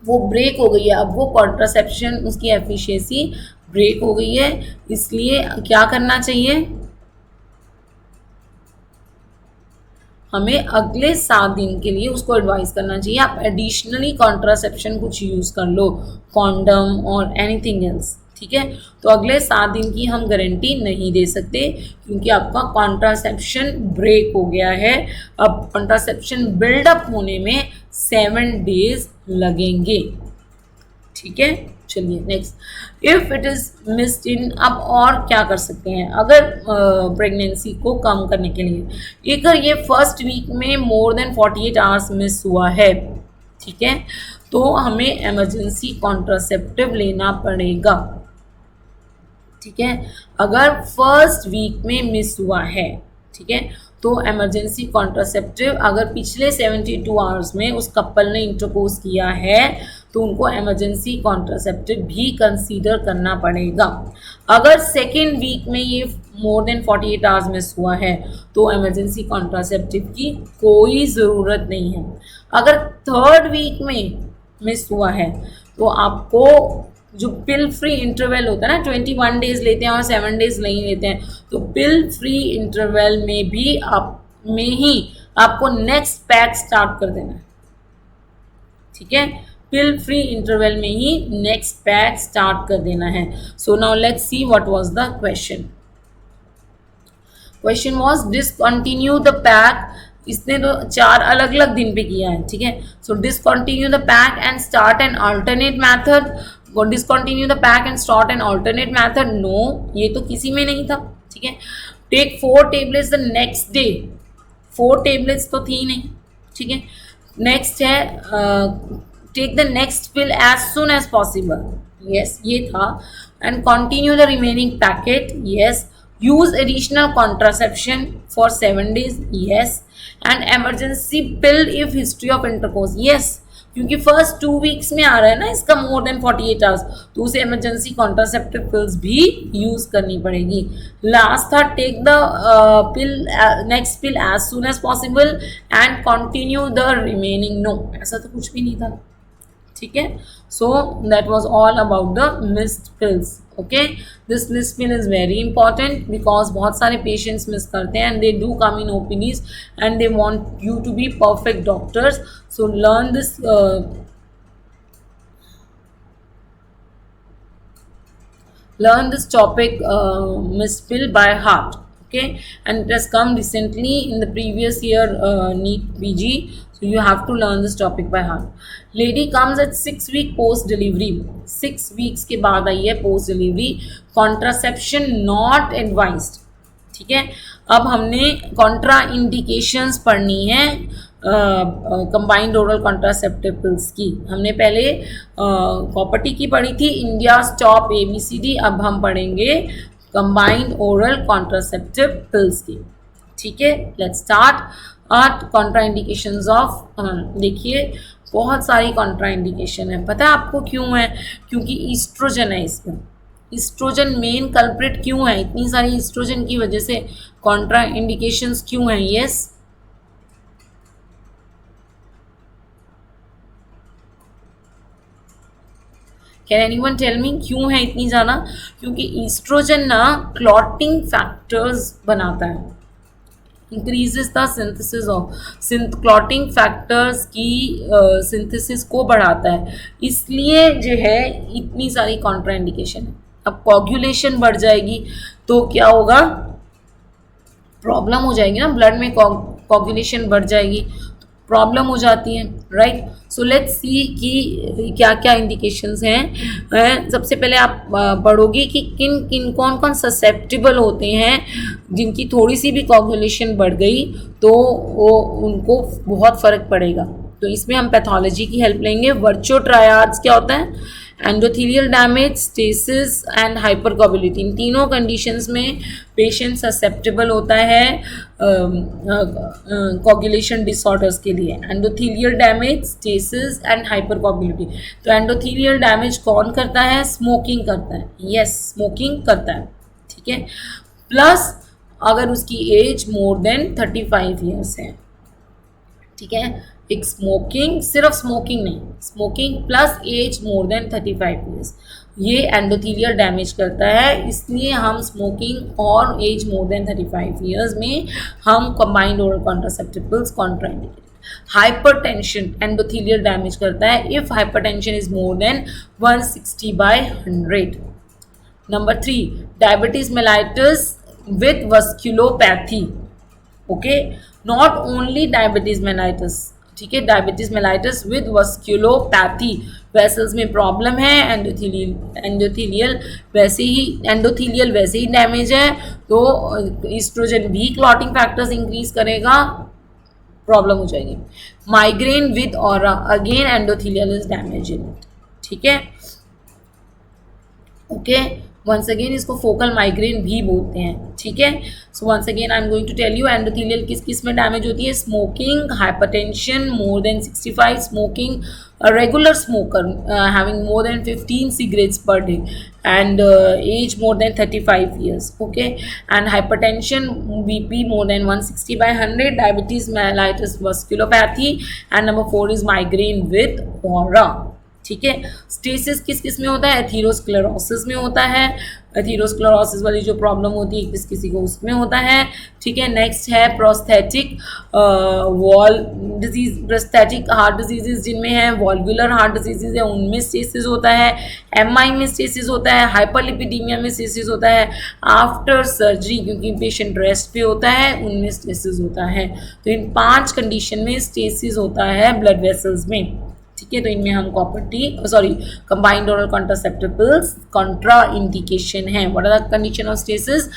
वो ब्रेक हो गई है, अब वो कॉन्ट्रासेप्शन उसकी एफिशिएंसी ब्रेक हो गई है। इसलिए क्या करना चाहिए, हमें अगले 7 दिन के लिए उसको एडवाइस करना चाहिए आप एडिशनली कॉन्ट्रासेप्शन कुछ यूज़ कर लो, कॉन्डम और एनीथिंग एल्स, ठीक है। तो अगले 7 दिन की हम गारंटी नहीं दे सकते क्योंकि आपका कॉन्ट्रासेप्शन ब्रेक हो गया है। अब कॉन्ट्रासेप्शन बिल्डअप होने में 7 days लगेंगे, ठीक है। चलिए next, if it is missed in, अब और क्या कर सकते हैं अगर प्रेगनेंसी को कम करने के लिए, अगर ये फर्स्ट वीक में मोर देन 48 आवर्स मिस हुआ है, ठीक है, तो हमें इमरजेंसी कॉन्ट्रासेप्टिव लेना पड़ेगा, ठीक है। अगर फर्स्ट वीक में मिस हुआ है, ठीक है, तो इमरजेंसी कॉन्ट्रासेप्टिव अगर पिछले 72 आवर्स में उस कपल ने इंटरकोर्स किया है तो उनको इमरजेंसी कॉन्ट्रासेप्टिव भी कंसीडर करना पड़ेगा। अगर सेकेंड वीक में ये मोर देन 48 आवर्स मिस हुआ है तो इमरजेंसी कॉन्ट्रासेप्टिव की कोई ज़रूरत नहीं है। अगर थर्ड वीक में मिस हुआ है तो आपको जो पिल फ्री इंटरवल होता है ना, 21 days लेते हैं और 7 days नहीं लेते हैं, तो पिल फ्री इंटरवल में भी आपको नेक्स्ट पैक स्टार्ट कर देना है, ठीक है। पिल फ्री इंटरवल में ही नेक्स्ट पैक स्टार्ट कर देना है। So now let's see what was the question. Question was discontinue the pack, इसने तो 4 अलग अलग दिन पे किया है, ठीक है। So discontinue the pack and start an alternate method, discontinue the pack and start an alternate method, no, ये तो किसी में नहीं था, ठीक है। Take 4 tablets the next day, 4 tablets तो थी नहीं, ठीक है। नेक्स्ट है take the next pill as soon as possible, yes ये था। And continue the remaining packet, yes. Use additional contraception for 7 days, yes. And emergency pill if history of intercourse, yes, क्योंकि first 2 weeks में आ रहा है ना इसका मोर than 48 hours, तो उसे इमरजेंसी कॉन्ट्रासेप्टिव पिल्स भी यूज करनी पड़ेगी। लास्ट था take the pill next pill as soon as possible and continue the remaining, no, ऐसा तो कुछ भी नहीं था, ठीक है। So that was all about the missed pills, okay. This missed pill is very important because बहुत सारे पेशेंट्स मिस करते हैं and they do come in OPDs and they want you to be perfect doctors, so learn this learn this topic missed pill by heart, okay, and it has come recently in the previous year NEET PG, so you have to learn this topic by heart. Lady comes at 6 week post delivery, 6 weeks के बाद आई है post delivery, contraception not advised, ठीक है। अब हमने Contra indications पढ़नी है combined oral contraceptive pills की। हमने पहले कॉपर टी की पढ़ी थी, इंडिया टॉप ABCD, अब हम पढ़ेंगे कंबाइंड ओरल कॉन्ट्रासेप्टिव पिल्स की, ठीक है। Let's start Contra indications of, देखिए बहुत सारी कॉन्ट्रा इंडिकेशन है, पता है आपको क्यों है, क्योंकि ईस्ट्रोजन है इसमें, ईस्ट्रोजन मेन कल्प्रिट क्यों है, इतनी सारी ईस्ट्रोजन की वजह से कॉन्ट्रा इंडिकेशंस क्यों हैं, yes. Can anyone tell me क्यों है इतनी ज़्यादा, क्योंकि ईस्ट्रोजन ना क्लॉटिंग फैक्टर्स बनाता है, increases the synthesis of clotting factors की सिंथेसिस को बढ़ाता है, इसलिए जो है इतनी सारी कॉन्ट्राइंडिकेशन है। अब कोगुलेशन बढ़ जाएगी तो क्या होगा, प्रॉब्लम हो जाएगी ना, ब्लड में कोगुलेशन बढ़ जाएगी, प्रॉब्लम हो जाती है, राइट। सो लेट्स सी कि क्या क्या इंडिकेशंस हैं। सबसे पहले आप पढ़ोगे कि किन किन कौन कौन ससेप्टिबल होते हैं, जिनकी थोड़ी सी भी कोगुलेशन बढ़ गई तो वो उनको बहुत फ़र्क पड़ेगा। तो इसमें हम पैथोलॉजी की हेल्प लेंगे। वर्चो ट्रायाड्स क्या होता है? एंडोथेलियल डैमेज, स्टेसिस एंड हाइपरकोगुलिटी, इन तीनों कंडीशंस में पेशेंट ससेप्टेबल होता है कोगुलेशन डिसऑर्डर्स के लिए। Endothelial damage, stasis and hypercoagulability. तो एंडोथेलियल डैमेज कौन करता है? स्मोकिंग करता है, यस स्मोकिंग करता है, ठीक है। प्लस अगर उसकी एज मोर देन 35 ईयर्स है, ठीक है। एक स्मोकिंग, सिर्फ स्मोकिंग नहीं, smoking plus age more than 35 years, ये एंडोथेलियल डैमेज करता है। इसलिए हम स्मोकिंग और एज मोर देन 35 ईयर्स में हम combined oral contraceptives contraindicated. Hypertension endothelial damage करता है if hypertension is more than 160/100। Number 3, diabetes mellitus with vasculopathy, okay, not only diabetes mellitus, ठीक है, diabetes mellitus with vasculopathy, vessels में problem है, endothelial वैसे ही डैमेज है, तो एस्ट्रोजन भी क्लॉटिंग फैक्टर्स इंक्रीज करेगा, प्रॉब्लम हो जाएगी। Migraine with aura, again endothelial is damage in it, ठीक है, ओके। वंस अगेन इसको फोकल माइग्रेन भी बोलते हैं, ठीक है। So once again I am going to tell you endothelial किस किस में डैमेज होती है? Smoking, hypertension more than 65, smoking, a regular smoker having more than 15 cigarettes per day and age more than 35 years, okay, and hypertension, BP more than 160/100, diabetes mellitus vasculopathy, and number 4 is migraine with aura, ठीक है। Stasis किस किस में होता है? Atherosclerosis में होता है, एथीरोस्क्लेरोसिस वाली जो प्रॉब्लम होती है किस किसी को उसमें होता है, ठीक है। नेक्स्ट है prosthetic wall disease, prosthetic heart diseases जिनमें है, वॉल्वुलर हार्ट डिजीजेज है उनमें स्टेसिस होता है, एमआई में स्टेसिस होता है, हाइपरलिपिडीमिया में स्टेसिस होता है, आफ्टर सर्जरी क्योंकि पेशेंट रेस्ट पे होता है उनमें स्टेसिस होता है। तो इन 5 कंडीशन में स्टेसिस होता है ब्लड वेसल्स में, ठीक है। तो इनमें हम copper T combined oral contraceptives contraindication है। What are the condition of stasis?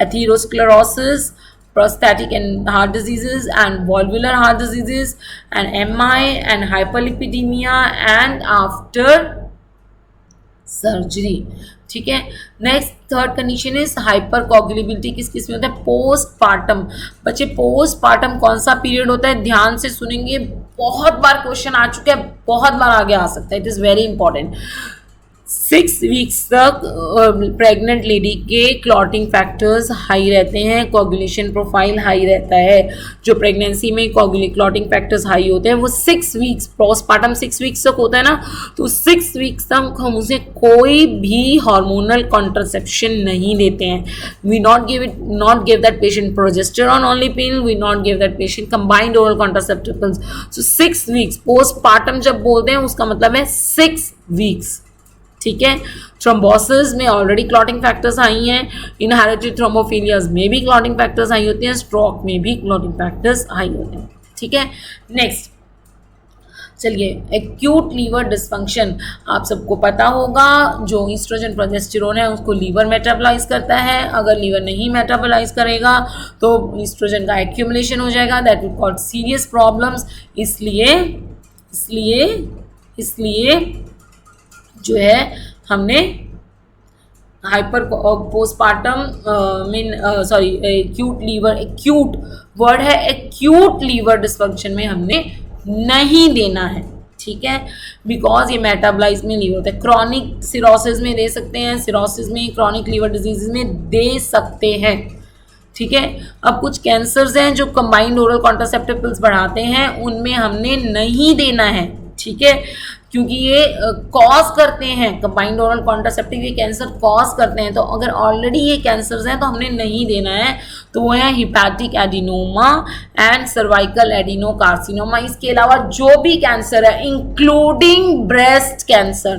Atherosclerosis, prostatic and heart diseases and valvular heart diseases and MI and hyperlipidemia and after surgery, ठीक है। Next third condition is hypercoagulability, किस किस में होता है? Postpartum. बच्चे postpartum कौन सा पीरियड होता है? ध्यान से सुनेंगे, बहुत बार क्वेश्चन आ चुका है, बहुत बार आगे आ सकता है, it is very important. 6 weeks तक प्रेग्नेंट लेडी के क्लॉटिंग फैक्टर्स हाई रहते हैं, कोगुलेशन प्रोफाइल हाई रहता है। जो प्रेगनेंसी में क्लॉटिंग फैक्टर्स हाई होते हैं वो 6 वीक्स, पोस्टपार्टम 6 वीक्स तक होता है ना, तो 6 वीक्स तक हम उसे कोई भी हार्मोनल कॉन्ट्रासेप्शन नहीं देते हैं। We not give that patient progesterone only pill, we not give that patient combined oral contraceptives. So 6 weeks postpartum जब बोलते हैं उसका मतलब है 6 वीक्स, ठीक है। थ्रोम्बोसिस में ऑलरेडी क्लॉटिंग फैक्टर्स आई हैं, इनहेरिटेड थ्रोम्बोफिलियाज में भी क्लॉटिंग फैक्टर्स आई होती हैं, स्ट्रोक में भी क्लॉटिंग फैक्टर्स आई होते हैं, ठीक है। नेक्स्ट चलिए, एक्यूट लीवर डिसफंक्शन, आप सबको पता होगा जो ईस्ट्रोजन प्रोजेस्टेरोन है उसको लीवर मेटाबोलाइज करता है। अगर लीवर नहीं मेटाबोलाइज करेगा तो ईस्ट्रोजन का एक्यूमुलेशन हो जाएगा, that will cause serious problems. इसलिए जो है हमने हाइपर पोस्टपार्टम एक्यूट वर्ड है, एक्यूट लीवर डिसफंक्शन में हमने नहीं देना है, ठीक है, बिकॉज ये मेटाबोलाइज में लीवर होता है। क्रॉनिक सिरोसिस में दे सकते हैं, सिरोसिस में, क्रॉनिक लीवर डिजीज में दे सकते हैं, ठीक है। अब कुछ कैंसर्स हैं जो कंबाइंड ओरल कॉन्ट्रासेप्टिव पिल्स बढ़ाते हैं, उनमें हमने नहीं देना है, ठीक है, क्योंकि ये कॉज करते हैं, कंबाइंड ओरल कॉन्ट्रासेप्टिव ये कैंसर कॉज करते हैं। तो अगर ऑलरेडी ये कैंसर्स हैं तो हमने नहीं देना है। तो वो है hepatic adenoma and cervical adenocarcinoma. इसके अलावा जो भी कैंसर है including breast cancer,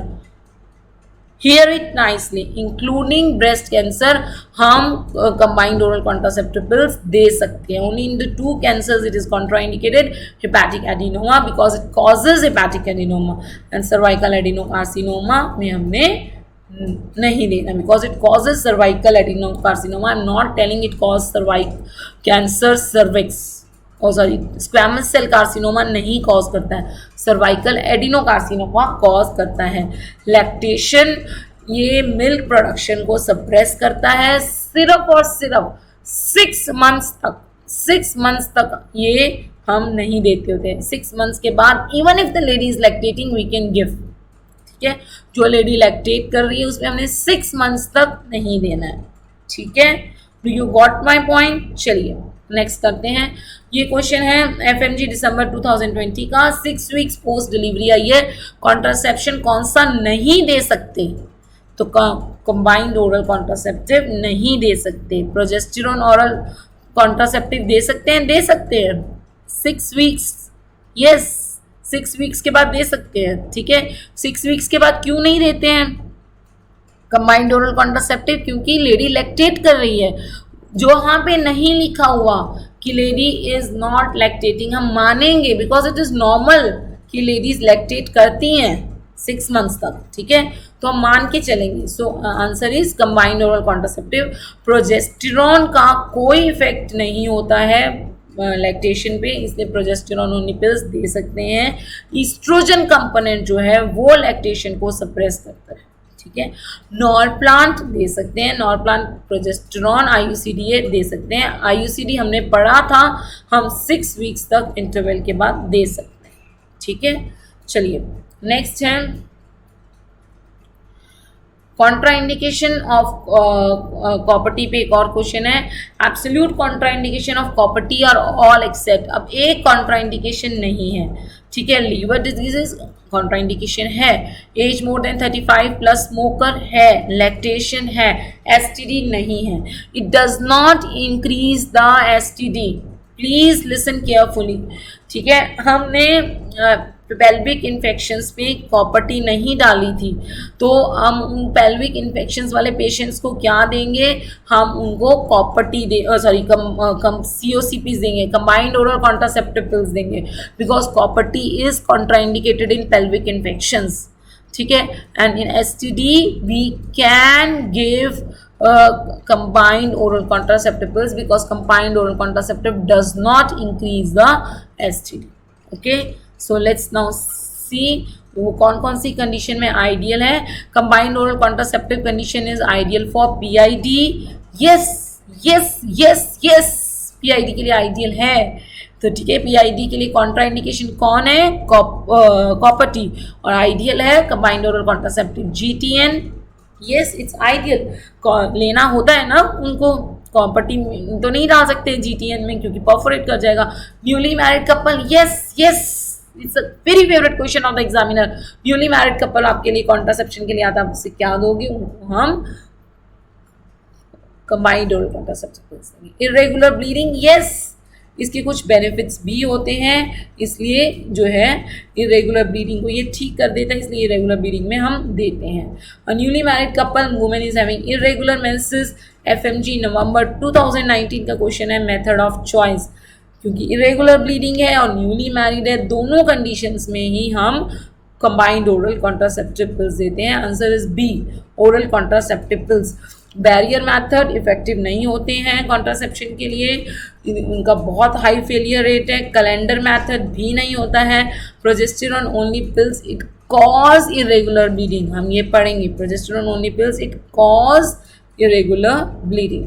here it nicely, including breast cancer हम कंबाइंड ओरल कॉन्ट्रासेप्टिव पिल्स दे सकते हैं। Only in the 2 cancers it is contraindicated, hepatic adenoma because it causes hepatic adenoma, and cervical adenocarcinoma में हमने नहीं देना because it causes cervical adenocarcinoma. I'm not telling it cause cancer cervix, squamous cell carcinoma नहीं cause करता है, cervical adenocarcinoma cause करता है। Lactation, ये मिल्क प्रोडक्शन को सप्रेस करता है सिर्फ और सिर्फ 6 मंथ्स तक ये हम नहीं देते होते हैं। 6 मंथ्स के बाद even if the lady is lactating we can give, ठीक है। जो लेडी लैक्टेट कर रही है उसमें हमने 6 मंथ्स तक नहीं देना है, ठीक है। Do you got my point? चलिए नेक्स्ट करते हैं। ये क्वेश्चन है एफएमजी दिसंबर 2020 का। 6 वीक्स पोस्ट डिलीवरी आई है, कॉन्ट्रासेप्शन कौन सा नहीं दे सकते? तो कंबाइंड ओरल कॉन्ट्रासेप्टिव नहीं दे सकते। प्रोजेस्टेरोन ओरल कॉन्ट्रासेप्टिव दे सकते हैं 6 वीक्स, यस 6 वीक्स के बाद दे सकते हैं, ठीक है। 6 वीक्स के बाद क्यों नहीं देते हैं कंबाइंड ओरल कॉन्ट्रासेप्टिव? क्योंकि लेडी लैक्टेट कर रही है। जो यहाँ पे नहीं लिखा हुआ कि लेडी इज नॉट लैक्टेटिंग, हम मानेंगे बिकॉज इट इज नॉर्मल कि लेडीज लैक्टेट करती हैं 6 मंथ्स तक, ठीक है, तो हम मान के चलेंगे। So answer is combined oral contraceptive. Progesterone का कोई इफेक्ट नहीं होता है लैक्टेशन पे, इसलिए प्रोजेस्टेरॉन ओनली पिल्स दे सकते हैं। ईस्ट्रोजन कंपोनेंट जो है वो लैक्टेशन को सप्रेस करता है, ठीक है। नॉरप्लांट दे सकते हैं, नॉरप्लांट प्रोजेस्टेरॉन IUCD दे सकते हैं। IUCD हमने पढ़ा था, हम 6 वीक्स तक इंटरवल के बाद दे सकते हैं, ठीक है। चलिए नेक्स्ट है कॉन्ट्राइंडिकेशन ऑफ कॉपर्टी पे एक और क्वेश्चन है। Absolute contraindication of copper T are all except. अब एक कॉन्ट्राइंडिकेशन नहीं है, ठीक है। लीवर डिजीजेस कॉन्ट्राइंडिकेशन है, age more than 35 plus smoker है, लैक्टेशन है, STD नहीं है। It does not increase the STD, please listen carefully, ठीक है। हमने पेल्विक इन्फेक्शंस पे कॉपर्टी नहीं डाली थी, तो हम उन पेल्विक इन्फेक्शंस वाले पेशेंट्स को क्या देंगे? हम उनको कॉपर्टी COCPs देंगे, कंबाइंड ओरल कॉन्ट्रासेप्टिव पिल्स देंगे, because copper T is contraindicated in pelvic infections, ठीक है। And in STD we can give combined oral contraceptives because combined oral contraceptive does not increase the STD, okay. So let's now see वो कौन सी condition में ideal है। Combined oral contraceptive condition is ideal for PID, yes yes yes yes, PID के लिए ideal है, तो ठीक है। PID के लिए कॉन्ट्राइंडिकेशन कौन है? कॉपर्टी, और आइडियल है combined oral contraceptive. GTN, yes it's ideal, लेना होता है ना उनको, कॉपर्टी तो नहीं डाल सकते GTN में क्योंकि परफोरेट कर जाएगा। Newly married couple, yes yes, it's a very favourite question of the examiner. Newly married couple आपके लिए कॉन्ट्रासेप्शन के लिए आता है, उससे क्या दोगे? उनको हम कंबाइंड ओरल कॉन्ट्रासेप्टिव देंगे। इरेगुलर ब्लीडिंग, यस इसके कुछ बेनिफिट्स भी होते हैं, इसलिए जो है इरेगुलर ब्लीडिंग को ये ठीक कर देता है, इसलिए इरेगुलर ब्लीडिंग में हम देते हैं। A newly married couple women is having irregular menses, FMG नवंबर 2019 का क्वेश्चन है। मेथड ऑफ चॉइस, क्योंकि इरेगुलर ब्लीडिंग है और न्यूली मैरिड है, दोनों कंडीशंस में ही हम कंबाइंड ओरल कॉन्ट्रासेप्टिव पिल्स देते हैं। Answer is B, oral contraceptive pills. Barrier method effective नहीं होते हैं कॉन्ट्रासेप्शन के लिए, उनका बहुत हाई फेलियर रेट है। कैलेंडर मेथड भी नहीं होता है। Progesterone only pills it cause irregular bleeding, हम ये पढ़ेंगे। Progesterone only pills it cause irregular bleeding.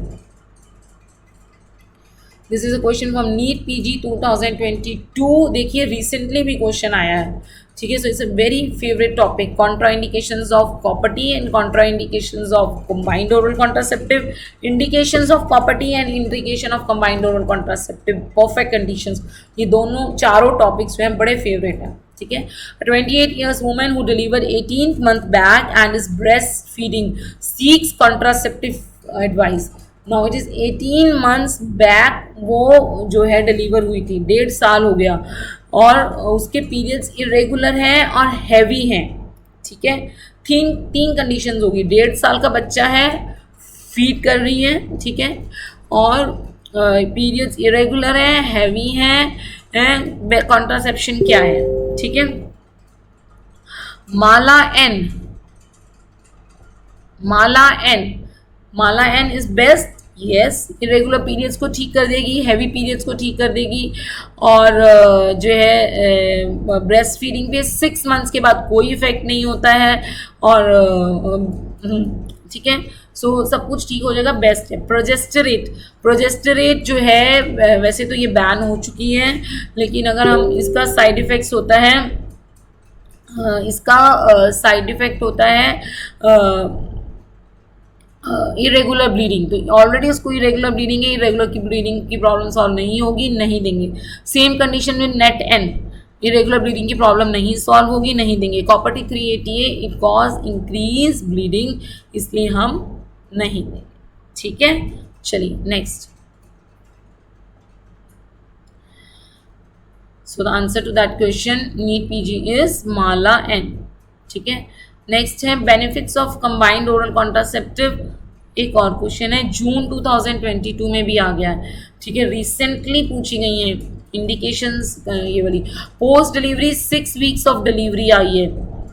This is a question from NEET PG 2022। देखिए रिसेंटली भी क्वेश्चन आया है, ठीक है। So it's a very favourite topic, contraindications of copper T and contraindications of combined oral contraceptive, indications of copper T and indication of combined oral contraceptive, perfect conditions, ये दोनों चारों topics जो हैं बड़े फेवरेट हैं, ठीक है। 28 years woman who delivered 18th month back and is breastfeeding seeks contraceptive advice. Now it is 18 months back, वो जो है डिलीवर हुई थी, 1.5 साल हो गया और उसके पीरियड्स इरेगुलर हैं और हैवी हैं, ठीक है। तीन तीन कंडीशन होगी, 1.5 साल का बच्चा है, फीड कर रही है, ठीक है, और पीरियड्स इरेगुलर है, हैवी है, एंड कॉन्ट्रासेप्शन क्या है, ठीक है। Mala N, Mala N is best, yes, irregular periods को ठीक कर देगी, हैवी पीरियड्स को ठीक कर देगी, और जो है ब्रेस्ट फीडिंग पे 6 मंथ्स के बाद कोई इफेक्ट नहीं होता है, और ठीक है, सो सब कुछ ठीक हो जाएगा, बेस्ट है। प्रोजेस्टेरेट जो है वैसे तो ये बैन हो चुकी है, लेकिन अगर हम इसका साइड इफेक्ट्स होता है, इसका साइड इफेक्ट होता है इरेगुलर ब्लीडिंग, तो ऑलरेडी उसको इरेगुलर ब्लीडिंग है, इरेगुलर की ब्लीडिंग की प्रॉब्लम सॉल्व नहीं होगी, नहीं देंगे। सेम कंडीशन में नेट एन, इरेगुलर ब्लीडिंग की प्रॉब्लम नहीं सॉल्व होगी, नहीं देंगे। Copper T 380A it cause increase bleeding, इसलिए हम नहीं देंगे, ठीक है। चलिए next, so the answer to that question NEET PG is Mala N, ठीक है। नेक्स्ट है benefits of combined oral contraceptive, एक और क्वेश्चन है, जून 2022 में भी आ गया है, ठीक है, रिसेंटली पूछी गई है इंडिकेशंस, ये वाली post delivery 6 weeks of delivery आई है,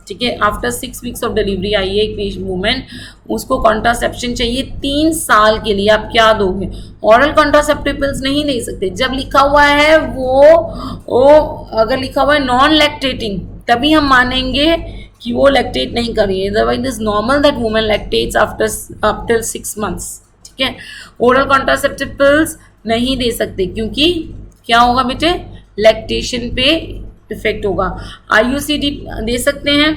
ठीक है, आफ्टर 6 वीक्स ऑफ डिलीवरी आई है एक वुमेन, उसको कॉन्ट्रासेप्शन चाहिए 3 साल के लिए, आप क्या दोगे? ओरल कॉन्ट्रासेप्टिव पिल्स नहीं ले सकते, जब लिखा हुआ है वो अगर लिखा हुआ है नॉन लैक्टेटिंग तभी हम मानेंगे कि वो लैक्टेट नहीं कर रही है, otherwise it is normal that women lactates after 6 months, ठीक है। ओरल कॉन्ट्रासेप्टिव पिल्स नहीं दे सकते क्योंकि क्या होगा बेटे, लैक्टेशन पे इफेक्ट होगा। IUCD दे सकते हैं,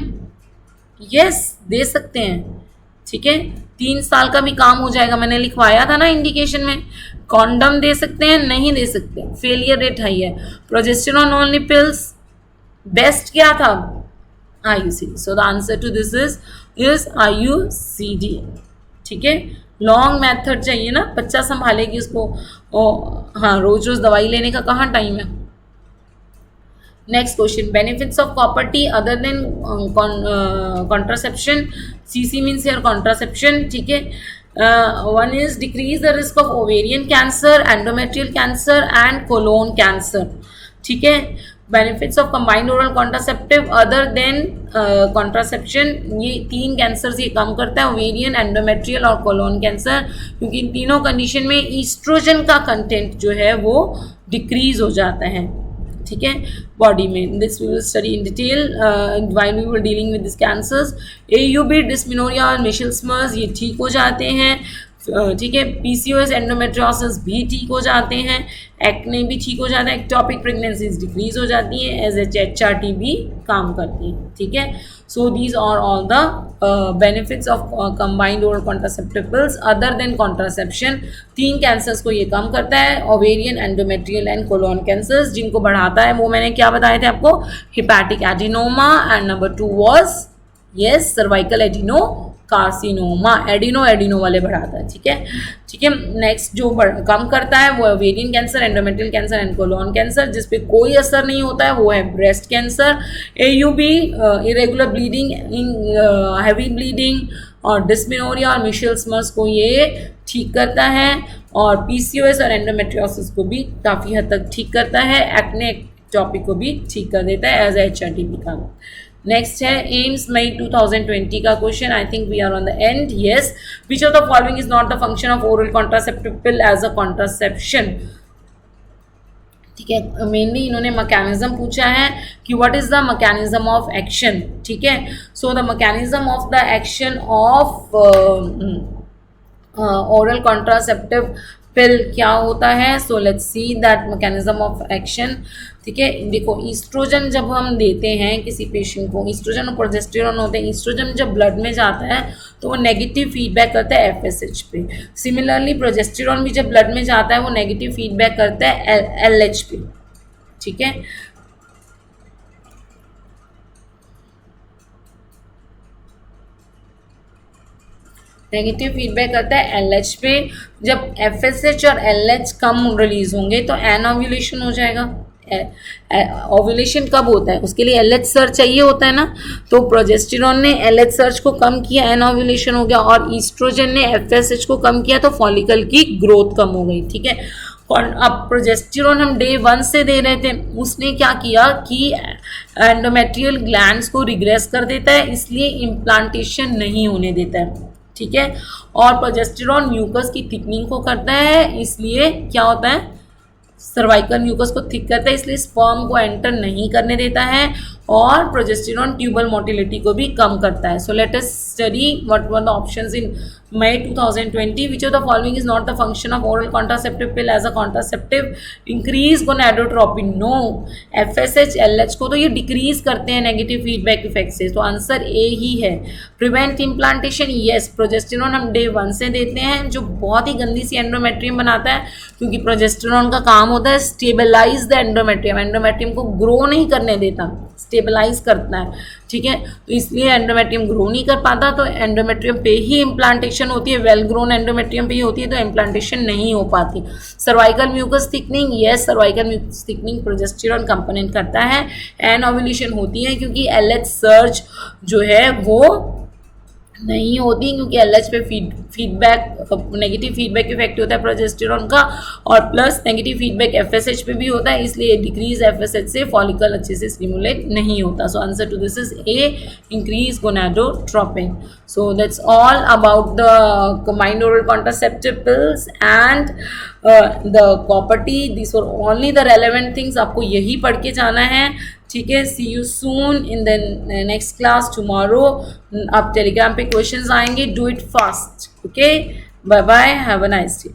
यस दे सकते हैं, ठीक है, 3 साल का भी काम हो जाएगा, मैंने लिखवाया था ना इंडिकेशन में। कॉन्डम दे सकते हैं, नहीं दे सकते, फेलियर रेट हाई है। प्रोजेस्टेरॉन ओनली पिल्स, बेस्ट क्या था? IUCD, so the answer to this is IUCD, ठीक है। लॉन्ग मेथड चाहिए ना, बच्चा संभालेगी उसको, हाँ रोज रोज दवाई लेने का कहाँ टाइम है। Next question, benefits of copper T other than contraception, CC means here contraception, ठीक है। One is decrease the risk of ovarian cancer, endometrial cancer and colon cancer, ठीक है। Benefits of combined oral contraceptive other than contraception, ये 3 cancers ये कम करता है, ovarian, endometrial और कोलोन कैंसर, क्योंकि इन तीनों कंडीशन में ईस्ट्रोजन का कंटेंट जो है वो डिक्रीज हो जाता है, ठीक है, बॉडी में। This we will study in detail while we were dealing with this cancers. AUB, dysmenorrhoea और मिशेल्स मर्स ये ठीक हो जाते हैं, ठीक है। PCOS, एंडोमेट्रियोसिस भी ठीक हो जाते हैं, एक्ने भी ठीक हो जाता है, एक्टोपिक प्रेगनेंसीज डिक्रीज हो जाती है, HRT भी काम करती है, ठीक है। So these are all the benefits of combined oral contraceptive pills other than contraception. 3 cancers को ये कम करता है, ovarian, endometrial and colon cancers. जिनको बढ़ाता है वो मैंने क्या बताए थे आपको, hepatic adenoma, and number 2 was yes cervical adenocarcinoma, adeno वाले बढ़ाता है, ठीक है, ठीक है। नेक्स्ट जो कम करता है वो ovarian cancer, endometrial cancer and colon cancer. जिस पे कोई असर नहीं होता है वो है breast cancer. AUB, irregular bleeding, heavy bleeding और डिस्मिनोरिया और मिशेल्स मर्स को ये ठीक करता है, और PCOS और एंडोमेट्रियोसिस को भी काफ़ी हद तक ठीक करता है, एक्ने एक्टोपिक को भी ठीक कर देता है, एज HRT भी काम। नेक्स्ट है एम्स मई 2020 का question, I think we are on the end, yes. Which of the following is not the function of oral contraceptive pill as a contraception, ठीक है। मेनली इन्होंने मैकेनिज्म पूछा है कि what is the mechanism of action, ठीक है। So the mechanism of the action of oral contraceptive pill क्या होता है, so let's see that mechanism of action, ठीक है। देखो ईस्ट्रोजन जब हम देते हैं किसी पेशेंट को, ईस्ट्रोजन और प्रोजेस्टेरॉन होते हैं, ईस्ट्रोजन जब ब्लड में जाता है तो वो नेगेटिव फीडबैक करता है FSH पे। सिमिलरली प्रोजेस्टेरॉन भी जब ब्लड में जाता है वो नेगेटिव फीडबैक करता है LH पे, ठीक है। नेगेटिव फीडबैक करता है LH पे। जब FSH और LH कम रिलीज होंगे तो एनोव्यूलेशन हो जाएगा, ओव्यूलेशन कब होता है, उसके लिए एलएच सर्च चाहिए होता है ना, तो प्रोजेस्टेरॉन ने एलएच सर्च को कम किया, एनओव्यूलेशन हो गया, और ईस्ट्रोजन ने एफएसएच को कम किया, तो फॉलिकल की ग्रोथ कम हो गई, ठीक है। और अब प्रोजेस्टेरॉन हम डे 1 से दे रहे थे, उसने क्या किया कि एंडोमेट्रियल ग्लैंड्स को रिग्रेस कर देता है, इसलिए इम्प्लांटेशन नहीं होने देता है, ठीक है। और प्रोजेस्टेरॉन म्यूकस की थिकनिंग को करता है, इसलिए क्या होता है, सर्वाइकल म्यूकस को थिक करता है, इसलिए स्पर्म को एंटर नहीं करने देता है, और प्रोजेस्टेरॉन ट्यूबल मोटिलिटी को भी कम करता है। So let us study what were the options in May 2020. Which of the following is not the function of oral contraceptive pill as a contraceptive? Increase gonadotropin. No. FSH, LH को तो ये decrease करते हैं negative feedback effect से, तो answer A ही है। Prevent implantation, yes, progesterone हम day 1 से देते हैं, जो बहुत ही गंदी सी एंडोमेट्रियम बनाता है, क्योंकि प्रोजेस्टेरॉन का काम होता है स्टेबलाइज द एंडोमेट्रियम, एंडोमेट्रियम को ग्रो नहीं करने देता, स्टेबलाइज करता है, ठीक है। तो इसलिए एंडोमेट्रियम ग्रो नहीं कर पाता, तो एंडोमेट्रियम पे ही इम्प्लांटेशन होती है, वेल ग्रोन एंडोमेट्रियम पे ही होती है, तो इम्प्लांटेशन नहीं हो पाती। Cervical mucus thickening, yes, cervical mucus thickening progesterone component करता है। एनओव्यूलेशन होती है क्योंकि एलएच सर्ज जो है वो नहीं होती, क्योंकि एलएच पे फीडबैक नेगेटिव फीडबैक इफेक्ट होता है प्रोजेस्टेरॉन का, और प्लस नेगेटिव फीडबैक एफएसएच पे भी होता है, इसलिए डिक्रीज एफएसएच से फॉलिकल अच्छे से स्टिमुलेट नहीं होता। So answer to this is A, increase gonadotropin. So that's all about the combined oral contraceptive pills and the copper T. This were only the relevant things, आपको यही पढ़ के जाना है, ठीक है। See you soon in the next class tomorrow. आप Telegram पे क्वेश्चंस आएंगे, do it fast, okay. Bye bye, have a nice day.